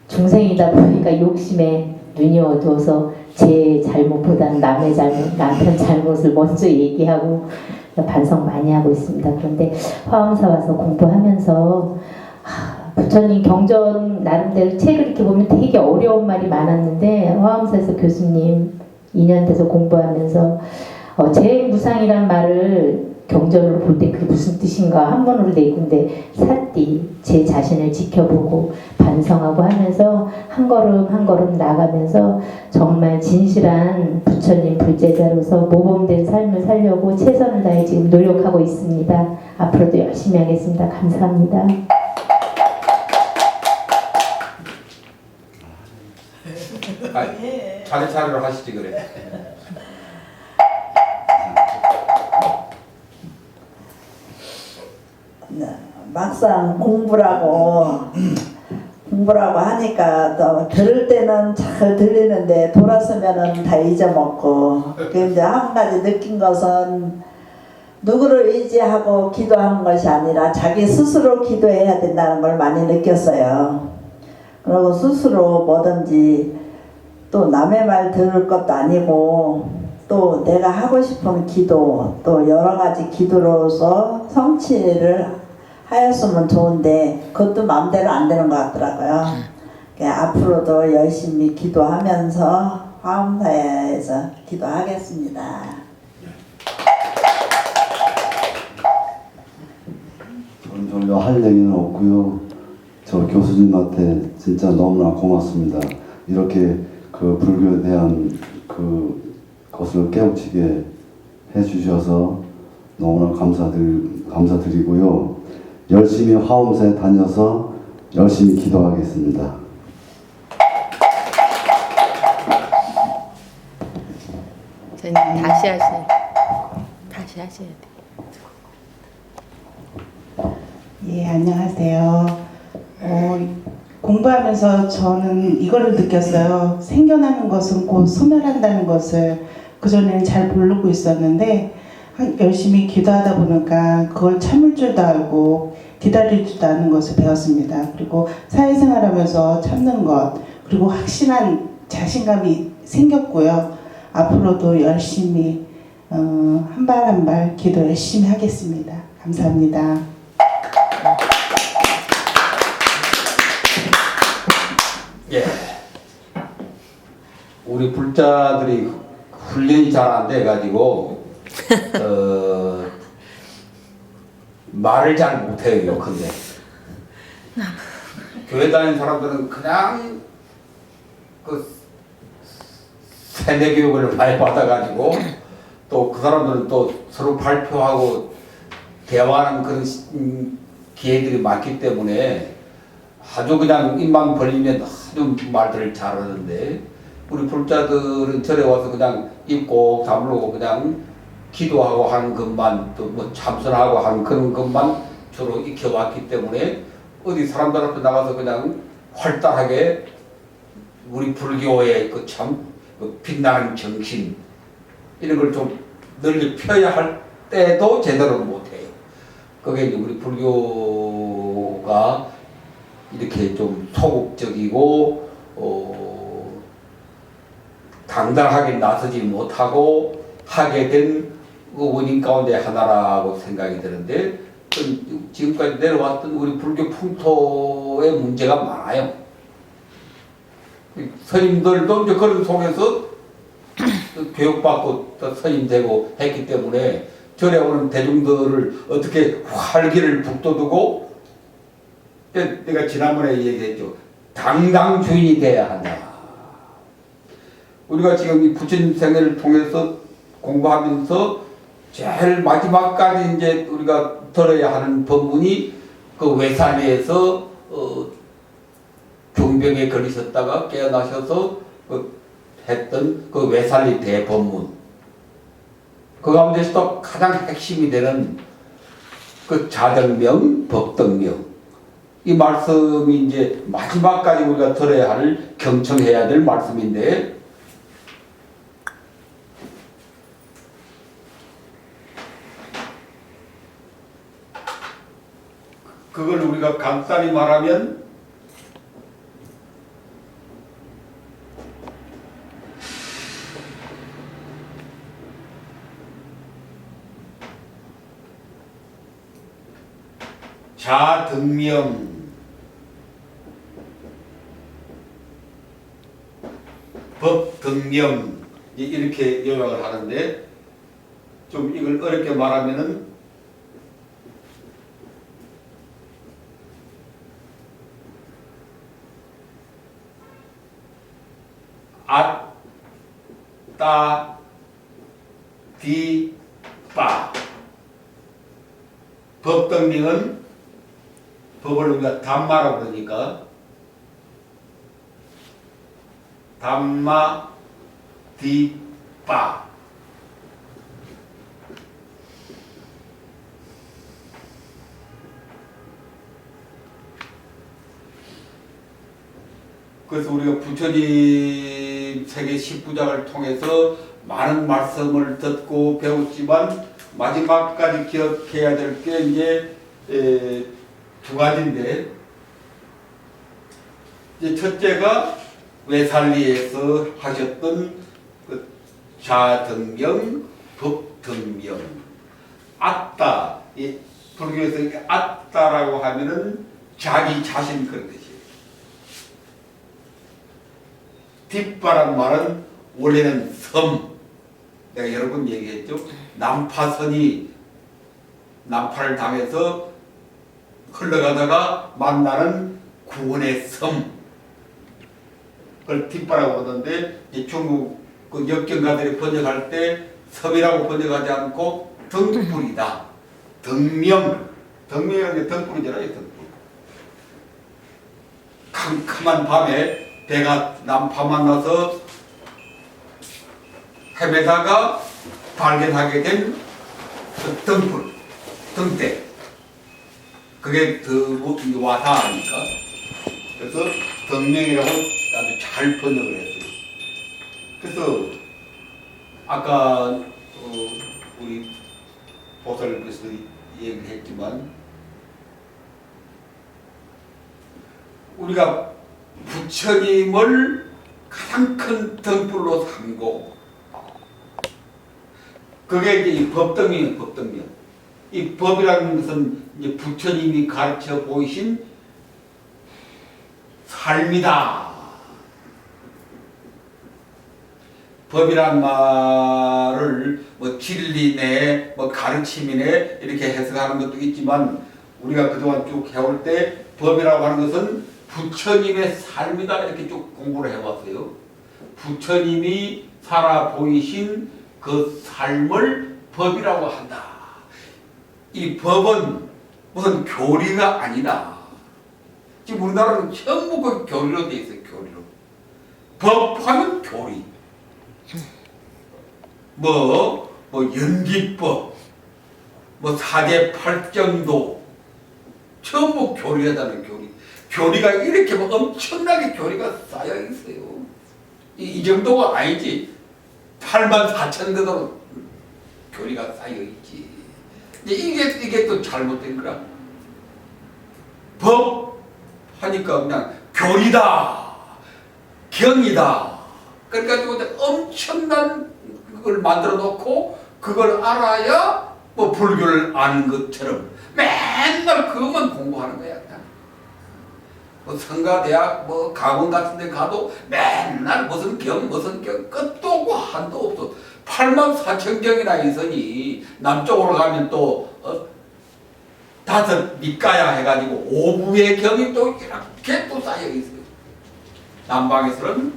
Speaker 6: 중생이다 보니까 욕심에 눈이 어두워서 제 잘못보다는 남의 잘못, 남편 잘못을 먼저 얘기하고 반성 많이 하고 있습니다. 그런데 화엄사 와서 공부하면서 부처님 경전 나름대로 책을 이렇게 보면 되게 어려운 말이 많았는데 화엄사에서 교수님 2년 돼서 공부하면서 재행무상이란 말을 경전으로 볼 때 그게 무슨 뜻인가 한문으로 돼 있는데 사띠 제 자신을 지켜보고 반성하고 하면서 한 걸음 한 걸음 나가면서 정말 진실한 부처님 불제자로서 모범된 삶을 살려고 최선을 다해 지금 노력하고 있습니다. 앞으로도 열심히 하겠습니다. 감사합니다.
Speaker 1: 차례차례로 하시지 그래.
Speaker 8: 막상 공부라고 하니까 또 들을 때는 잘 들리는데 돌아서면은 다 잊어먹고. 근데 한 가지 느낀 것은 누구를 의지하고 기도하는 것이 아니라 자기 스스로 기도해야 된다는 걸 많이 느꼈어요. 그리고 스스로 뭐든지 또 남의 말 들을 것도 아니고 또 내가 하고 싶은 기도 또 여러 가지 기도로서 성취를 하였으면 좋은데 그것도 마음대로 안 되는 것 같더라고요. 앞으로도 열심히 기도하면서 화엄사야에서 기도하겠습니다.
Speaker 3: 저는 별로 할 얘기는 없고요. 저 교수님한테 진짜 너무나 고맙습니다. 이렇게 그 불교에 대한 것을 깨우치게 해주셔서 너무나 감사드리고요. 열심히 화엄사에 다녀서 열심히 기도하겠습니다.
Speaker 2: 선생님 다시 하셔야 돼.
Speaker 7: 예, 안녕하세요. 공부하면서 저는 이거를 느꼈어요. 생겨나는 것은 곧 소멸한다는 것을 그전에는 잘 모르고 있었는데 열심히 기도하다 보니까 그걸 참을 줄도 알고 기다릴 줄도 아는 것을 배웠습니다. 그리고 사회생활하면서 참는 것 그리고 확실한 자신감이 생겼고요. 앞으로도 열심히 한 발 한 발 기도 열심히 하겠습니다. 감사합니다.
Speaker 1: 예. 우리 불자들이 훈련이 잘 안 돼가지고 말을 잘 못해요. 근데 교회 다니는 사람들은 그냥 그 세뇌 교육을 많이 받아가지고 또 그 사람들은 또 서로 발표하고 대화하는 그런 기회들이 많기 때문에 아주 그냥 입만 벌리면 아주 말들을 잘하는데 우리 불자들은 절에 와서 그냥 입 꼭 다물고 그냥 기도하고 하는 것만 또 뭐 참선하고 하는 그런 것만 주로 익혀왔기 때문에 어디 사람들 앞에 나가서 그냥 활달하게 우리 불교의 그 참 빛나는 정신 이런 걸 좀 널리 펴야 할 때도 제대로 못해요. 그게 이제 우리 불교가 이렇게 좀 소극적이고 당당하게 나서지 못하고 하게 된 원인 가운데 하나라고 생각이 드는데 지금까지 내려왔던 우리 불교 풍토의 문제가 많아요. 스님들도 이제 그런 속에서 교육받고 또 스님 되고 했기 때문에 절에 오는 대중들을 어떻게 활기를 북돋우고 내가 지난번에 얘기했죠. 당당 주인이 돼야 한다. 우리가 지금 이 부처님 생애를 통해서 공부하면서 제일 마지막까지 이제 우리가 들어야 하는 법문이 그 외산리에서 종병에 걸리셨다가 깨어나셔서 했던 그 외산리 대법문. 그 가운데서도 가장 핵심이 되는 그 자등명, 법등명. 이 말씀이 이제 마지막까지 우리가 들어야 할 경청해야 될 말씀인데 그걸 우리가 간단히 말하면 자등명 법등명 이렇게 요약을 하는데 좀 이걸 어렵게 말하면은 따 디 빠. 법등명은 법을 우리가 담마라고 그러니까 담마 디 빠. 그래서 우리가 부처님 세계 10부작을 통해서 많은 말씀을 듣고 배웠지만 마지막까지 기억해야 될 게 이제 두 가지인데, 이제 첫째가 외살리에서 하셨던 그 자등명, 법등명, 아따. 이 불교에서 아따라고 하면은 자기 자신 그런 뜻이에요. 뒷바란 말은 원래는 섬. 내가 여러 번 얘기했죠. 난파선이 난파를 당해서 흘러가다가 만나는 구원의 섬. 그걸 뒷바라고 하던데, 중국 그 역경가들이 번역할 때 섬이라고 번역하지 않고 등불이다. 등명. 등명이 등불이잖아요. 등불. 캄캄한 밤에 배가 난파 만나서 헤매다가 발견하게 된 그 등불, 등대. 그게 와다 하니까. 그래서 등명이라고 아주 잘 번역을 했어요. 그래서 아까 우리 보살께서 얘기를 했지만, 우리가 부처님을 가장 큰 등불로 삼고, 그게 이제 이 법등명이에요. 법등명. 이 법이라는 것은 이제 부처님이 가르쳐 보이신 삶이다. 법이란 말을 뭐 진리네, 뭐 가르침이네 이렇게 해석하는 것도 있지만, 우리가 그동안 쭉 해올 때 법이라고 하는 것은 부처님의 삶이다 이렇게 쭉 공부를 해왔어요. 부처님이 살아 보이신 그 삶을 법이라고 한다. 이 법은 무슨 교리가 아니다. 지금 우리나라는 전부 그 교리로 돼 있어요. 교리로. 법하면 교리. 뭐 연기법, 뭐 사제팔정도, 전부 교리하다는 교리. 교리가 이렇게 뭐 엄청나게 교리가 쌓여 있어요. 이 정도가 아니지. 84,000대도 교리가 쌓여 있지. 이게 또 잘못된 거라. 법 하니까 그냥 교리다, 경이다. 그러니까 엄청난 그걸 만들어 놓고 그걸 알아야 뭐 불교를 아는 것처럼 맨날 그것만 공부하는 거야. 그냥. 뭐 성가대학, 뭐 강원 같은 데 가도 맨날 무슨 경 끝도 없고 한도 없어. 84,000경이나 있으니 남쪽으로 가면 또 5 밑가야 해가지고 5부의 경이 또 이렇게 또 쌓여 있어요. 남방에서는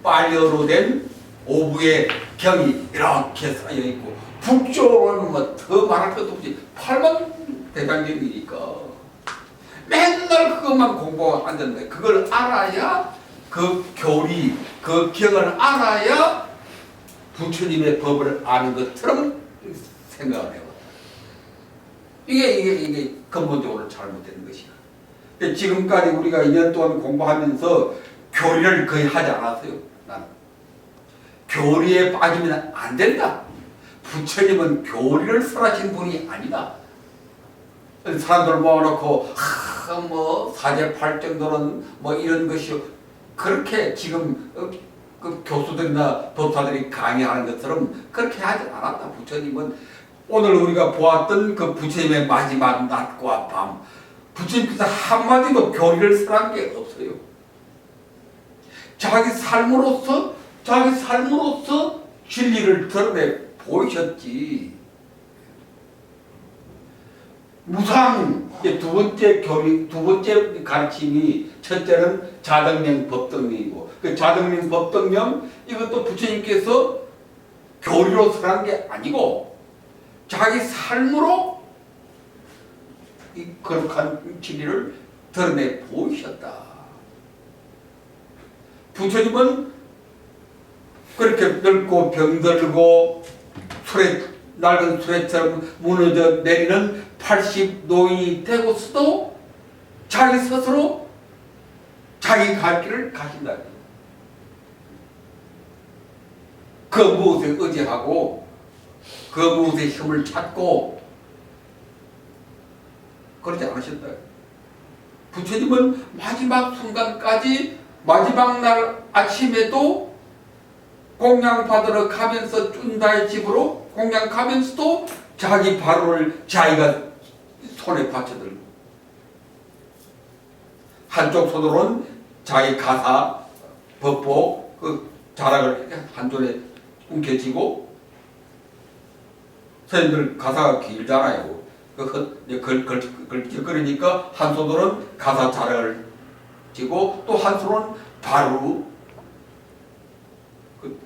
Speaker 1: 빨려로 된 5부의 경이 이렇게 쌓여 있고, 북쪽으로는 뭐 더 말할 것도 없이 80,000대장경이니까 맨날 그것만 공부하고 앉았는데, 그걸 알아야 그 교리, 그 경을 알아야 부처님의 법을 아는 것처럼 생각을 해봤다. 이게 근본적으로 잘못된 것이야. 지금까지 우리가 2년 동안 공부하면서 교리를 거의 하지 않았어요. 나는 교리에 빠지면 안 된다. 부처님은 교리를 설하신 분이 아니다. 사람들 모아놓고 뭐 사제팔정도는 뭐 이런 것이 그렇게 지금 그 교수들이나 법사들이 강의하는 것처럼 그렇게 하지 않았다. 부처님은 오늘 우리가 보았던 그 부처님의 마지막 낮과 밤, 부처님께서 한마디도 교리를 설한 게 없어요. 자기 삶으로서 진리를 드러내 보이셨지. 무상 두 번째 교리, 두 번째 가르침이 첫째는 자등명 법등명이고 그 자등명 법등명 이것도 부처님께서 교리로 설한 게 아니고 자기 삶으로 이 거룩한 진리를 드러내 보이셨다. 부처님은 그렇게 늙고 병들고 낡은 수레처럼 무너져 내리는 80 노인이 되고서도 자기 스스로 자기 갈 길을 가신다. 그 무엇에 의지하고 그 무엇에 힘을 찾고 그러지 않으셨다. 부처님은 마지막 순간까지 마지막 날 아침에도 공양 받으러 가면서 쭌다의 집으로 공양 가면서도 자기 바로를 자기가 손에 받쳐들고 한쪽 손으로는 자기 가사 법보 그 자락을 한 손에 움켜쥐고 선생님들 가사가 길잖아요. 그러니까 한 손으로는 가사 자락을 쥐고 또 한 손은 바로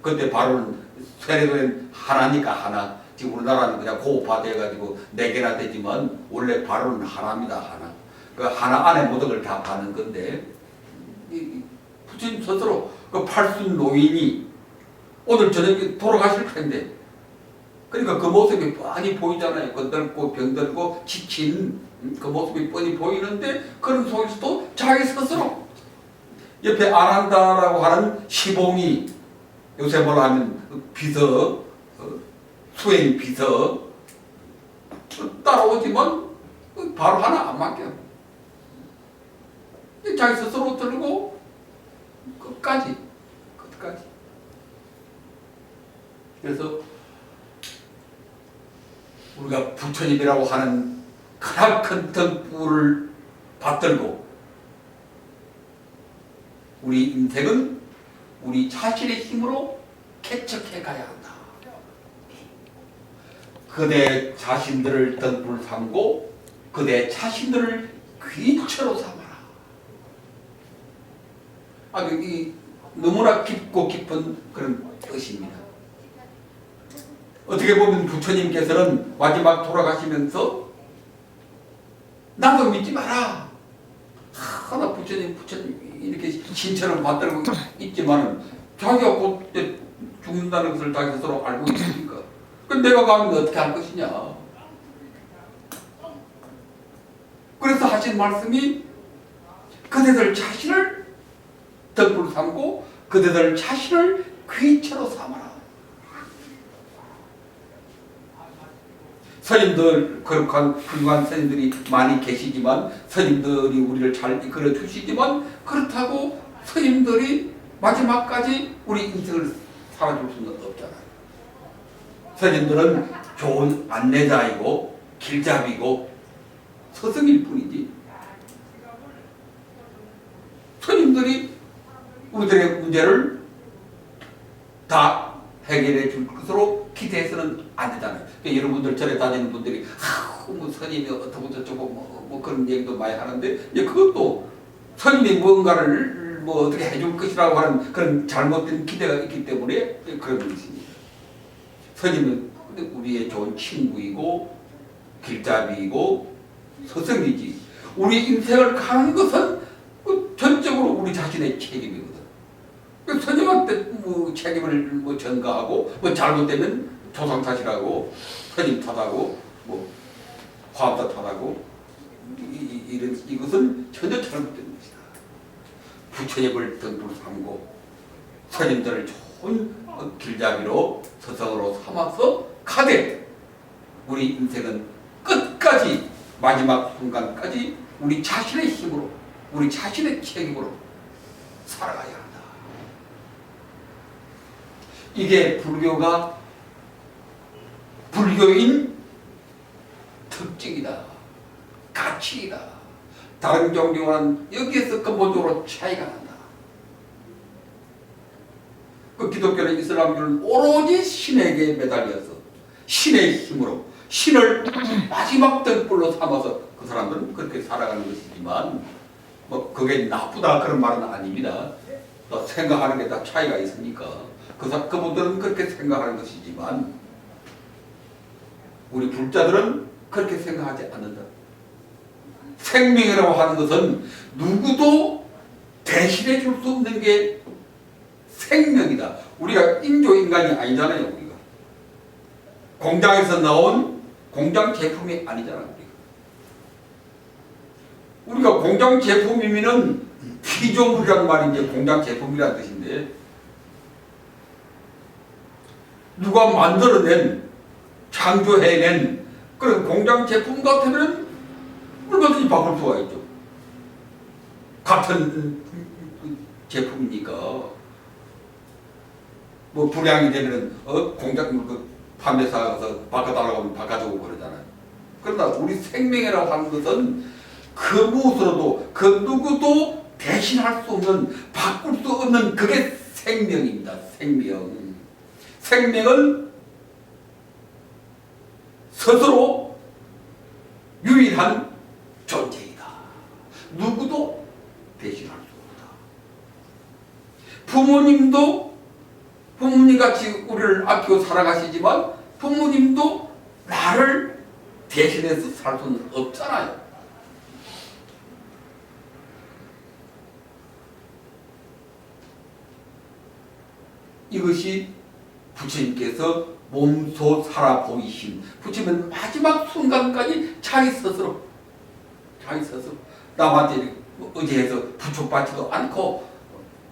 Speaker 1: 그때 바로는 세례된 하나니까 하나. 지금 우리나라는 그냥 고급화돼가지고 4개나 되지만 원래 바로는 하나입니다. 하나. 그 하나 안에 모든 걸 다 받는 건데 부처님 스스로 그 팔순 노인이 오늘 저녁에 돌아가실 텐데 그러니까 그 모습이 뻔히 보이잖아요. 그 늙고 병들고 지친 그 모습이 뻔히 보이는데 그런 속에서도 자기 스스로 옆에 안한다라고 하는 시봉이 요새 뭘 하면 비서 수행 비서 따라오지만 바로 하나 안 맡겨. 자기 스스로 들고 끝까지. 그래서 우리가 부처님이라고 하는 크나큰 등불을 받들고 우리 인생은 우리 자신의 힘으로 개척해 가야 한다. 그대 자신들을 등불 삼고 그대 자신들을 귀처로 삼아라. 이 너무나 깊고 깊은 그런 뜻입니다. 어떻게 보면 부처님께서는 마지막 돌아가시면서 나도 믿지 마라. 하나 부처님 이렇게 신처럼 받들고 있지만은 자기가 곧 죽는다는 것을 자기 스스로 알고 있으니까. 근데 내가 가면 어떻게 할 것이냐. 그래서 하신 말씀이 그대들 자신을 등불 삼고 그대들 자신을 귀처로 삼아라. 스님들 거룩한 훌륭한 스님들이 많이 계시지만 스님들이 우리를 잘 이끌어 주시지만 그렇다고 스님들이 마지막까지 우리 인생을 살아줄 수는 없잖아요. 스님들은 좋은 안내자이고 길잡이고 스승일 뿐이지 스님들이 우리들의 문제를 다 해결해 줄 것으로 기대해서는 안 되잖아요. 그러니까 여러분들 절에 다니는 분들이 뭐 스님이 어떻고 저쩌고 뭐 그런 얘기도 많이 하는데 그것도 스님이 뭔가를 뭐 어떻게 해줄 것이라고 하는 그런 잘못된 기대가 있기 때문에 그런 것입니다. 스님은 우리의 좋은 친구이고 길잡이이고 스승이지. 우리 인생을 가는 것은 전적으로 우리 자신의 책임이거든. 스님한테 뭐 책임을 뭐 전가하고 뭐 잘못되면 조상 탓이라고 스님 탓하고 뭐 화합자 탓하고 이것은 전혀 잘못된 것이다. 부처님을 등불 삼고 스님들을 좋은 길잡이로 스승으로 삼아서 가되 우리 인생은 끝까지 마지막 순간까지 우리 자신의 힘으로 우리 자신의 책임으로 살아가야 한다. 이게 불교인 특징이다. 가치이다. 다른 종교와는 여기에서 근본적으로 차이가 난다. 그 기독교는 이슬람교는 오로지 신에게 매달려서 신의 힘으로 신을 마지막 등불로 삼아서 그 사람들은 그렇게 살아가는 것이지만 뭐 그게 나쁘다 그런 말은 아닙니다. 생각하는 게 다 차이가 있으니까 그분들은 그렇게 생각하는 것이지만 우리 불자들은 그렇게 생각하지 않는다. 생명이라고 하는 것은 누구도 대신해 줄 수 없는 게 생명이다. 우리가 인조인간이 아니잖아요. 우리가 공장에서 나온 공장 제품이 아니잖아. 우리가 공장 제품이면은 피조물이란 말이 이제 공장 제품이라는 뜻인데 누가 만들어낸 창조해낸 그런 공장 제품 같으면 얼마든지 바꿀 수가 있죠. 같은 제품이니까 뭐 불량이 되면은 공장 그 판매사 가서 바꿔달라고 하면 바꿔주고 그러잖아요. 그러나 우리 생명이라고 하는 것은 그 무엇으로도 그 누구도 대신할 수 없는 바꿀 수 없는 그게 생명입니다. 생명. 생명은 스스로 유일한 존재이다. 누구도 대신할 수 없다. 부모님도 부모님같이 우리를 아끼고 살아가시지만 부모님도 나를 대신해서 살 수는 없잖아요. 이것이 부처님께서 몸소 살아 보이신 부처님은 마지막 순간까지 자기 스스로 남한테 의지해서 부축받지도 않고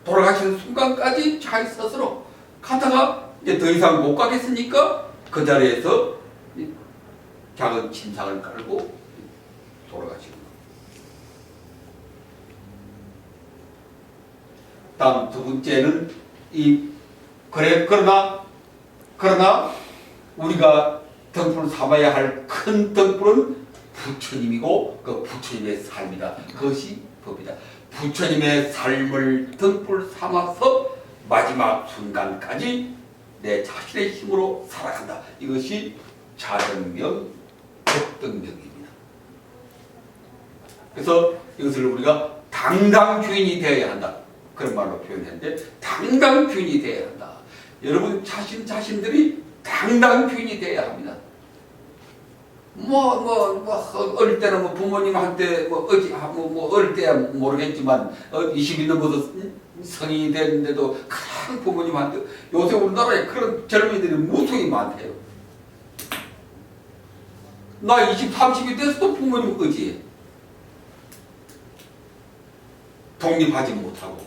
Speaker 1: 돌아가시는 순간까지 자기 스스로 가다가 이제 더 이상 못 가겠으니까 그 자리에서 작은 침상을 깔고 돌아가시는 거예요. 다음 두 번째는 그러나 우리가 등불을 삼아야 할 큰 등불은 부처님이고 그 부처님의 삶이다. 그것이 법이다. 부처님의 삶을 등불 삼아서 마지막 순간까지 내 자신의 힘으로 살아간다. 이것이 자정명, 법등명입니다. 그래서 이것을 우리가 당당주인이 되어야 한다. 그런 말로 표현했는데 당당주인이 되어야 한다. 여러분 자신들이 당당주인이 되어야 합니다. 어릴 때는 뭐 부모님한테 어릴 때야 모르겠지만 20이 넘어서 성인이 됐는데도 큰 부모님한테 요새 우리나라에 그런 젊은이들이 무수히 많대요. 나 20, 30이 됐어도 부모님 의지해. 독립하지 못하고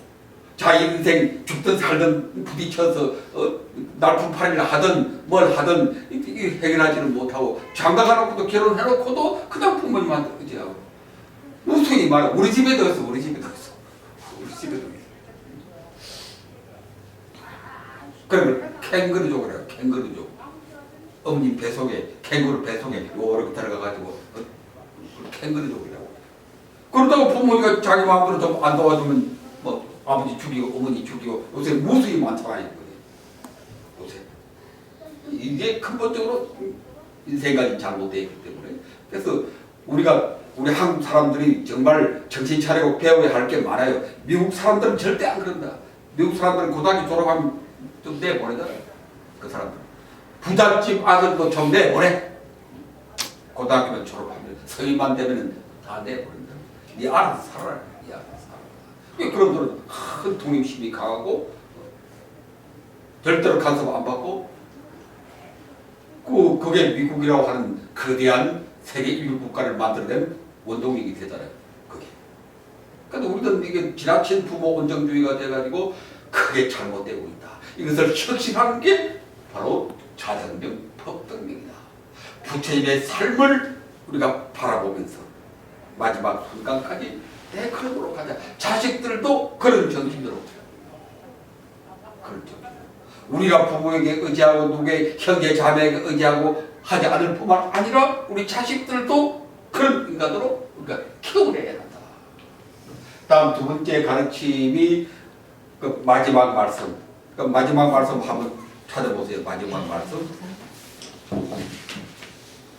Speaker 1: 자기 인생 죽든 살든 부딪혀서 날품팔이를 하든 뭘 하든 해결하지는 못하고 장가가놓고도 결혼해놓고도 그냥 부모님한테 의지하고 무수히 많아. 우리 집에도 있어. 우리 집에도 있어. 그러면 캥거루족 그래요. 캥거루족. 어머님 배속에 캥거루 배속에 이렇게 들어가가지고 캥거루족이라고. 그러다가 부모님이 자기 마음대로 좀 안 도와주면 뭐 아버지 죽이고 어머니 죽이고 요새 무수히 많잖아요. 요새 이게 근본적으로 인생관이 잘못되어 있기 때문에 그래서 우리 한국 사람들이 정말 정신 차리고 배워야 할 게 많아요. 미국 사람들은 절대 안 그런다. 미국 사람들은 고등학교 졸업하면 좀 내보내잖아요. 그 사람들 부잣집 아들도 좀 내보내. 고등학교만 졸업하면 성인만 되면 다 내보낸다. 네 알아서 살아라. 네 알아서 살아라. 그런 분은 큰 독립심이 강하고 절대로 간섭 안 받고 그게 미국이라고 하는 거대한 세계 1위 국가를 만들어낸 원동력이 되잖아요. 그게. 그러니까 우리는 이게 지나친 부모 원정주의가 돼가지고 크게 잘못되고 있다. 이것을 혁신하는 게 바로 자정명, 법등명이다. 부처님의 삶을 우리가 바라보면서 마지막 순간까지 내 그릇으로 가자. 자식들도 그런 정신으로. 우리가 부모에게 의지하고 누구의 형제 자매에게 의지하고 하지 않을 뿐만 아니라 우리 자식들도 그런 인간으로 우리가 키워내야 한다. 다음 두 번째 가르침이 그 마지막 말씀. 그 마지막 말씀 한번 찾아보세요. 마지막 말씀.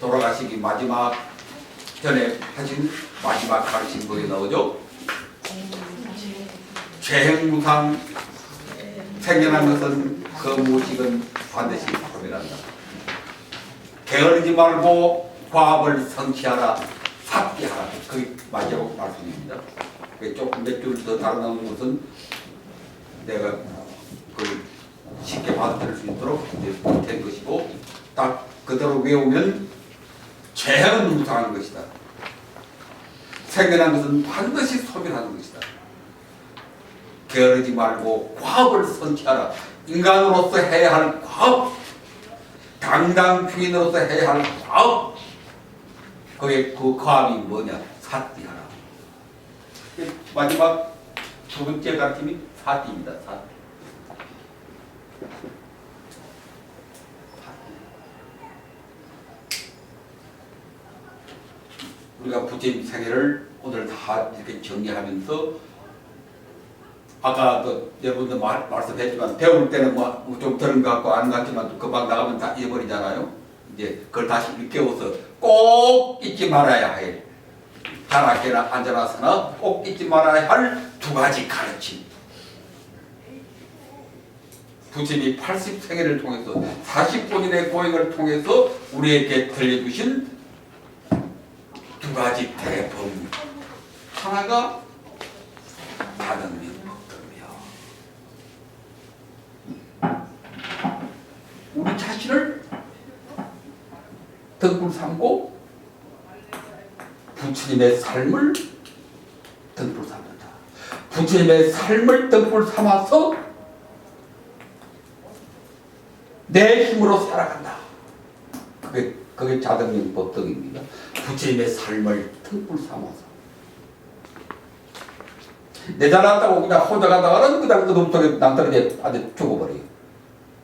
Speaker 1: 돌아가시기 마지막 전에 하신 마지막 가르침 거에 나오죠. 죄행무상 생겨난 것은 그 무엇이건 반드시 소멸한다. 게으르지 말고 과업을 성취하라. 삭기하라. 그게 마지막 말씀입니다. 조금 몇 줄 더 달아나온 것은 내가 그 쉽게 받아들일 수 있도록 된 것이고, 딱 그대로 외우면 죄행은 무상한 것이다. 생겨난 것은 반드시 소멸하는 것이다. 게으르지 말고 과업을 성취하라. 인간으로서 해야 할 과업, 당당 주인으로서 해야 할 과업, 그게 그 과업이 뭐냐? 사띠하라. 마지막 두 번째 가르침이 사띠입니다. 사띠. 우리가 부처님 생애를 오늘 다 이렇게 정리하면서, 아까 또 여러분들 말씀했지만 배울 때는 뭐 좀 들은 것 같고 아는 것 같지만 금방 나가면 다 잊어버리잖아요. 이제 그걸 다시 일깨워서 꼭 잊지 말아야 해. 자나깨나 앉아나서나 꼭 잊지 말아야 할 두 가지 가르침. 부처님이 80생애를 통해서 40본인의 고행을 통해서 우리에게 들려주신 두 가지 대법. 하나가 다등명법이며, 우리 자신을 등불 삼고 부처님의 삶을 등불 삼는다. 부처님의 삶을 등불 삼아서 내 힘으로 살아간다. 그게 자등명법등입니다. 부처님의 삶을 등불 삼아서 내 잘났다고 그냥 혼자 가다가는 그냥 그놈속에 낭떠러지에 아주 죽어버려요.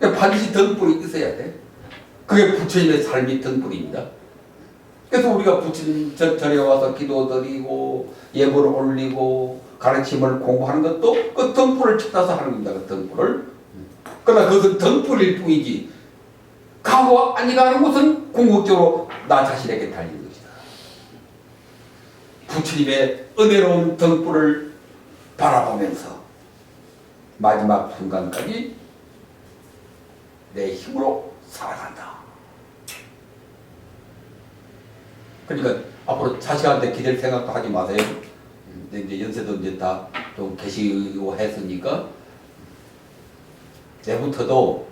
Speaker 1: 반드시 등불이 있어야 돼. 그게 부처님의 삶이 등불입니다. 그래서 우리가 부처님 절에 와서 기도드리고 예물을 올리고 가르침을 공부하는 것도 그 등불을 찾아서 하는 겁니다. 그 등불을. 그러나 그것은 등불일 뿐이지, 가고 아니 가는 것은 궁극적으로 나 자신에게 달린 것이다. 부처님의 은혜로운 등불을 바라보면서 마지막 순간까지 내 힘으로 살아간다. 그러니까 앞으로 자식한테 기댈 생각도 하지 마세요. 이제 연세도 이제 다 좀 계시고 했으니까 내부터도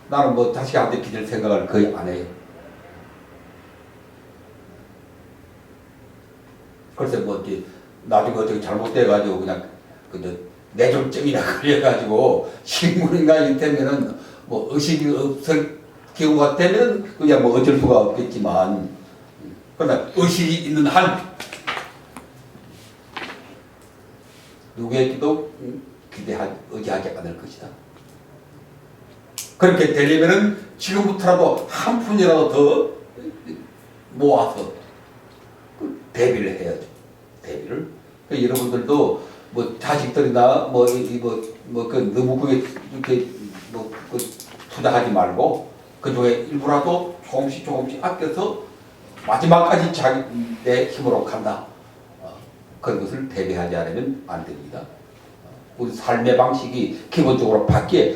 Speaker 1: 나는 뭐 자식한테 기댈 생각을 거의 안 해요. 글쎄 뭐 어디 나중에 어떻게 잘못돼가지고 그냥 그저 뇌졸중이나 걸려가지고 식물인가 이때면은 뭐 의식이 없을 경우가 되면 그냥 뭐 어쩔 수가 없겠지만, 그러나 의식이 있는 한 누구에게도 의지하지 않을 것이다. 그렇게 되려면은 지금부터라도 한 푼이라도 더 모아서 대비를 해야죠. 대비를. 여러분들도 뭐 자식들이나 그 너무 그게 이렇게 그 투자하지 말고 그 중에 일부라도 조금씩 아껴서 마지막까지 자기 내 힘으로 간다. 그런 것을 대비하지 않으면 안 됩니다. 우리 삶의 방식이 기본적으로 바뀌어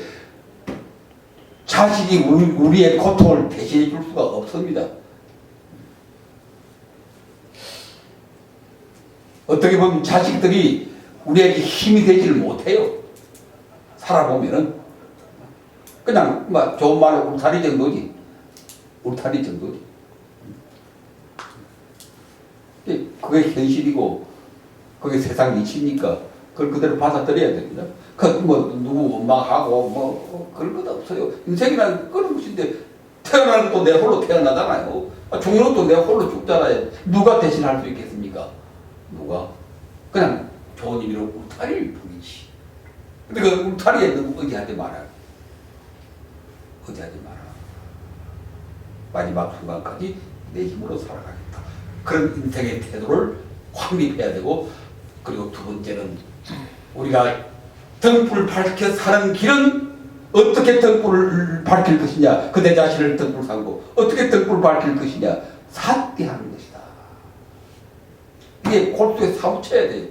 Speaker 1: 자식이 우리의 고통을 대신해 줄 수가 없습니다. 어떻게 보면 자식들이 우리에게 힘이 되지를 못해요. 살아보면은 그냥 막 좋은 말로 울타리 정도지. 울타리 정도지. 그게 현실이고 그게 세상 이치니까 그걸 그대로 받아들여야 됩니다. 누구 원망하고 그런 것 없어요. 인생이란 그런 것인데 태어나는 것도 내 홀로 태어나잖아요. 죽는 것도 내 홀로 죽잖아요. 누가 대신할 수 있겠습니까? 누가? 그냥 좋은 의미로 울타리일 뿐이지. 근데 그 울타리에 너무 의지하지 마라. 의지하지 마라. 마지막 순간까지 내 힘으로 살아가겠다. 그런 인생의 태도를 확립해야 되고, 그리고 두 번째는 우리가 등불 밝혀 사는 길은 어떻게 등불을 밝힐 것이냐? 그대 자신을 등불 삼고 어떻게 등불을 밝힐 것이냐? 삿대하는 것이다. 이게 골수에 사무쳐야 돼.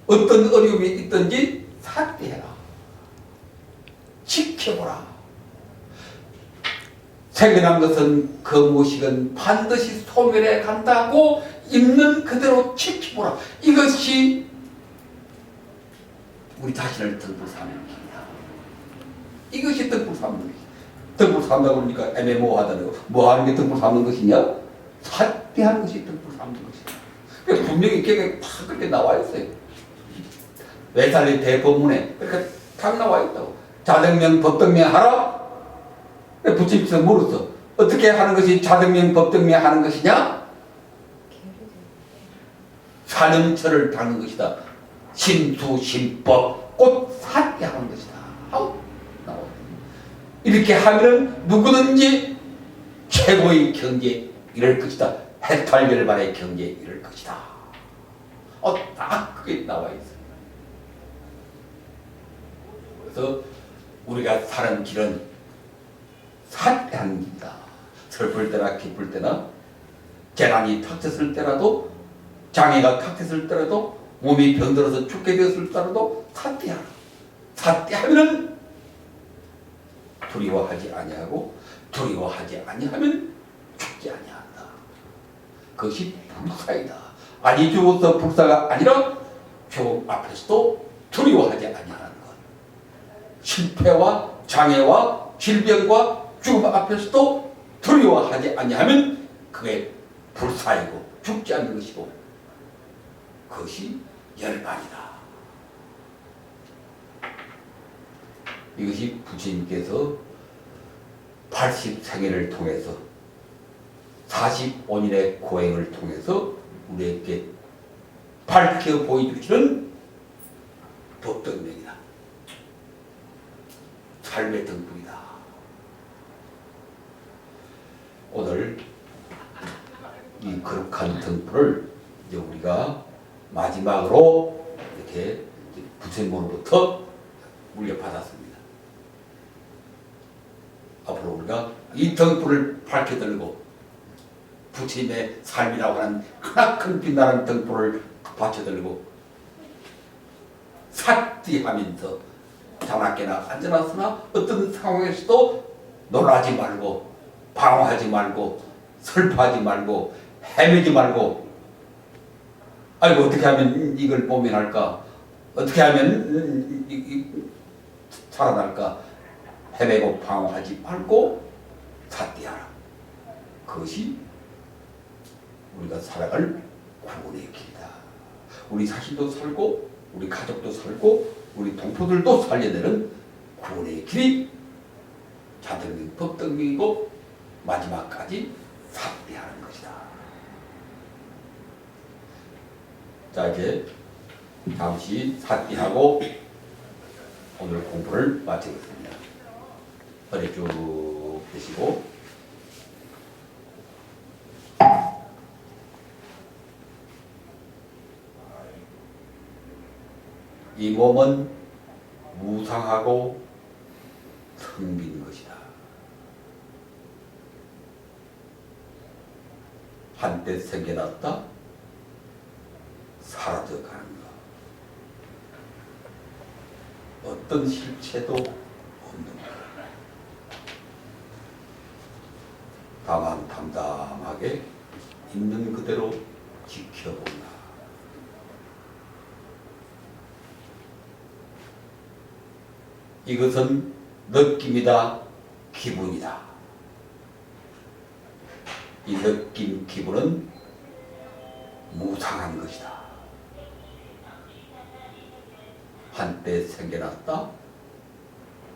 Speaker 1: 어떤 어려움이 있든지 삿대해라. 지켜보라. 생겨난 것은 그 무엇이건 반드시 소멸해 간다고 있는 그대로 지켜보라. 이것이 우리 자신을 등불 삼는 것입니다. 이것이 등불 삼는 것이다. 등불 삼다 그러니까 애매모호하다는 거. 뭐 하는 게 등불 삼는 것이냐? 삿대하는 것이 등불 삼는 것이다. 분명히 계획에 다 그렇게 나와 있어요. 외살리 대법문에 그렇게 다 나와 있다고. 자등명 법등명 하라. 부처님께서 물었어. 어떻게 하는 것이 자등명 법등명 하는 것이냐? 사념처를 닦는 것이다. 신수신법 곧 삿대하는 것이다. 나와. 이렇게 하면 누구든지 최고의 경지에 이를 것이다. 해탈멸반의 경지에 이를 것이다. 딱 그게 나와 있어요. 그래서 우리가 사는 길은 삿대하는 길이다. 슬플 때나 기쁠 때나 재난이 닥쳤을 때라도 장애가 닥쳤을 때라도 몸이 병들어서 죽게 되었을 때라도 삿대하라. 삿대하면은 두려워하지 아니하고 두려워하지 아니하면 죽지 아니한다. 그것이 불사이다. 아니 죽어서 불사가 아니라 죽음 앞에서도 두려워하지 아니하는 것. 실패와 장애와 질병과 죽음 앞에서도 두려워하지 아니하면 그게 불사이고 죽지 않는 것이고 그것이 열반이다. 이것이 부처님께서 80생애를 통해서 45년의 고행을 통해서 우리에게 밝혀 보여주시는 법등명이다. 삶의 등불이다. 오늘 이 거룩한 등불을 이제 우리가 마지막으로 이렇게 부처님으로부터 물려받았습니다. 앞으로 우리가 이 등불을 밝혀들고 부처님의 삶이라고 하는 크나큰 빛나는 등불을 받쳐들고 삿대하면서 자나깨나 앉아놨으나 어떤 상황에서도 놀라지 말고 방황하지 말고 슬퍼하지 말고 헤매지 말고 아이고 어떻게 하면 이걸 모면할까? 어떻게 하면 살아날까? 헤매고 방황하지 말고 삿대하라. 그것이 우리가 살아갈 구원의 길이다. 우리 자신도 살고 우리 가족도 살고 우리 동포들도 살려내는 구원의 길이 자등명 법등명이고 마지막까지 삿대하는 것이다. 자 이제 잠시 삿대하고 오늘 공부를 마치겠습니다. 허리 쭉 펴시고 이 몸은 무상하고 텅 빈 것이다. 한때 생겨났다 사라져가는 것. 어떤 실체도 없는 것. 다만 담담하게 있는 그대로 지켜본다. 이것은 느낌이다, 기분이다. 이 느낌, 기분은 무상한 것이다. 한때 생겨났다,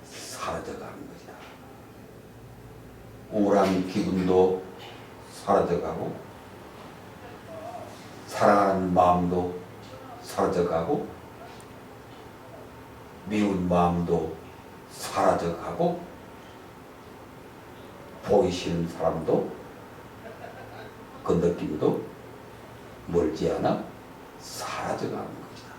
Speaker 1: 사라져가는 것이다. 우울한 기분도 사라져가고, 사랑하는 마음도 사라져가고, 미운 마음도 사라져가고, 보이시는 사람도 그 느낌도 멀지 않아 사라져가는 것이다.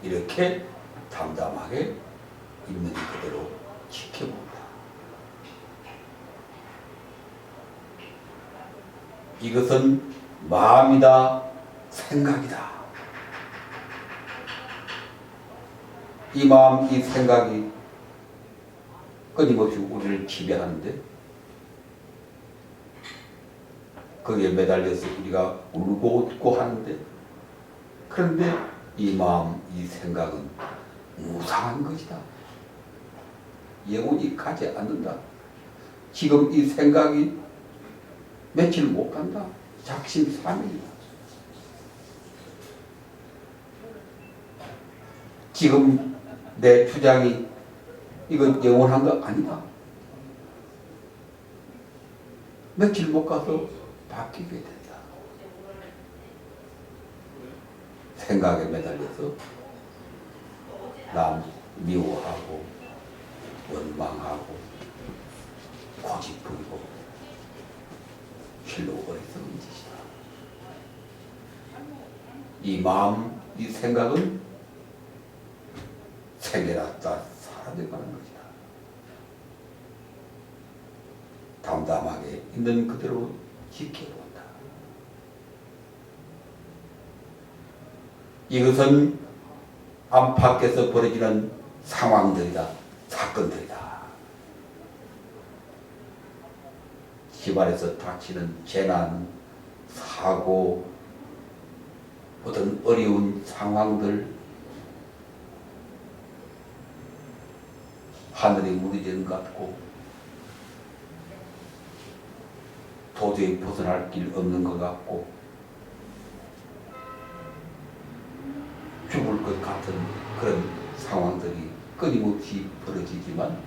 Speaker 1: 이렇게 담담하게 있는 그대로 지켜본다. 이것은 마음이다, 생각이다. 이 마음, 이 생각이 끊임없이 우리를 지배하는데 거기에 매달려서 우리가 울고 웃고 하는데, 그런데 이 마음, 이 생각은 무상한 것이다. 영원히 가지 않는다. 지금 이 생각이 며칠 못 간다. 작심삼일이다. 지금 내 주장이 이건 영원한 거 아니다. 며칠 못 가서 바뀌게 된다. 생각에 매달려서 남 미워하고 원망하고 고집 부리고 실로 어리석은 짓이다. 이 마음, 이 생각은 생겨났다 사라져가는 것이다. 담담하게 있는 그대로 지켜본다. 이것은 안팎에서 벌어지는 상황들이다, 사건들이다. 집안에서 닥치는 재난, 사고, 어떤 어려운 상황들, 하늘이 무너지는 것 같고 도저히 벗어날 길 없는 것 같고 죽을 것 같은 그런 상황들이 끊임없이 벌어지지만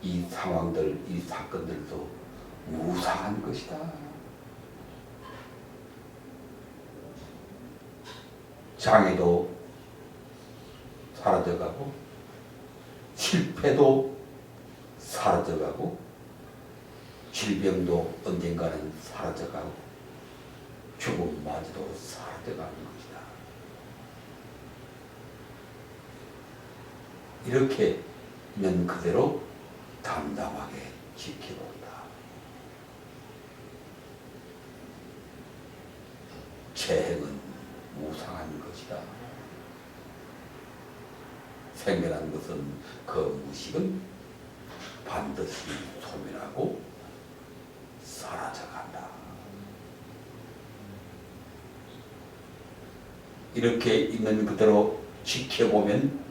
Speaker 1: 이 상황들, 이 사건들도 무상한 것이다. 장애도 사라져가고 실패도 사라져가고 질병도 언젠가는 사라져가고 죽음마저도 사라져가는 것이다. 이렇게 있는 그대로 담담하게 지켜본다. 재행은 무상한 것이다. 생겨난 것은 그 무식은 반드시 소멸하고 사라져간다. 이렇게 있는 그대로 지켜보면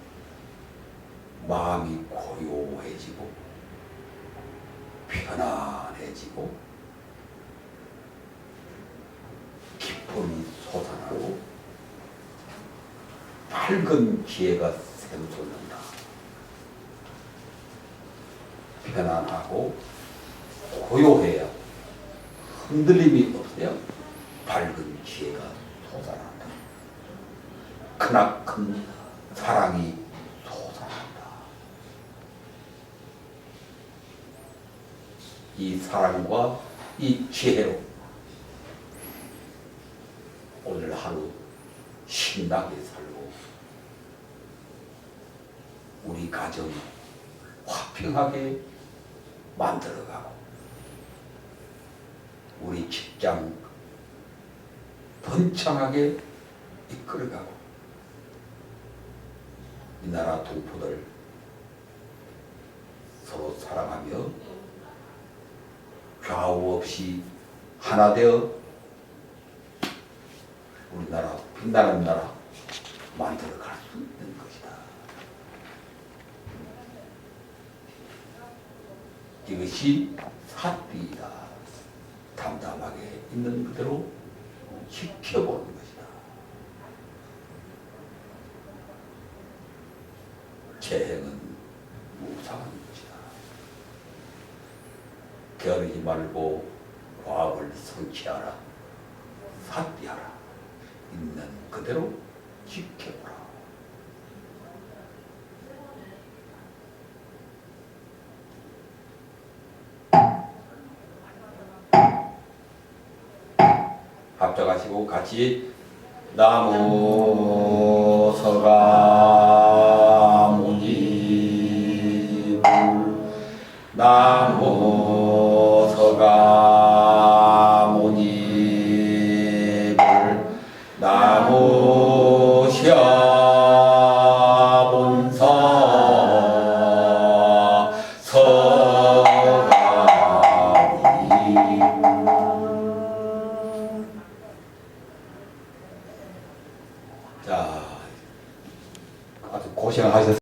Speaker 1: 마음이 고요해지고 편안해지고 기쁨이 솟아나고 밝은 기회가 샘솟는다. 편안하고 고요해야 흔들림이 없어야 밝은 기회가 솟아난다. 크나큰 사랑이 솟아난다. 이 사랑과 이 지혜로 오늘 하루 신나게 살고 우리 가정이 화평하게 만들어가고 우리 직장 번창하게 이끌어가고 이 나라 동포들 서로 사랑하며 좌우 없이 하나 되어 우리나라 빛나는 나라 만들어 갈 수 있는 것이다. 이것이 사띠이다. 담담하게 있는 그대로 지켜보는 것이다. 재행은 무상한 것이다. 게으르지 말고 과업을 성취하라. 사띠하라. 있는 그대로 지켜보라. 합작하시고 같이 나무 서가모니 나무 서가모니 나무 시아본사 서가모니 자, 아주 고생하셨습니다.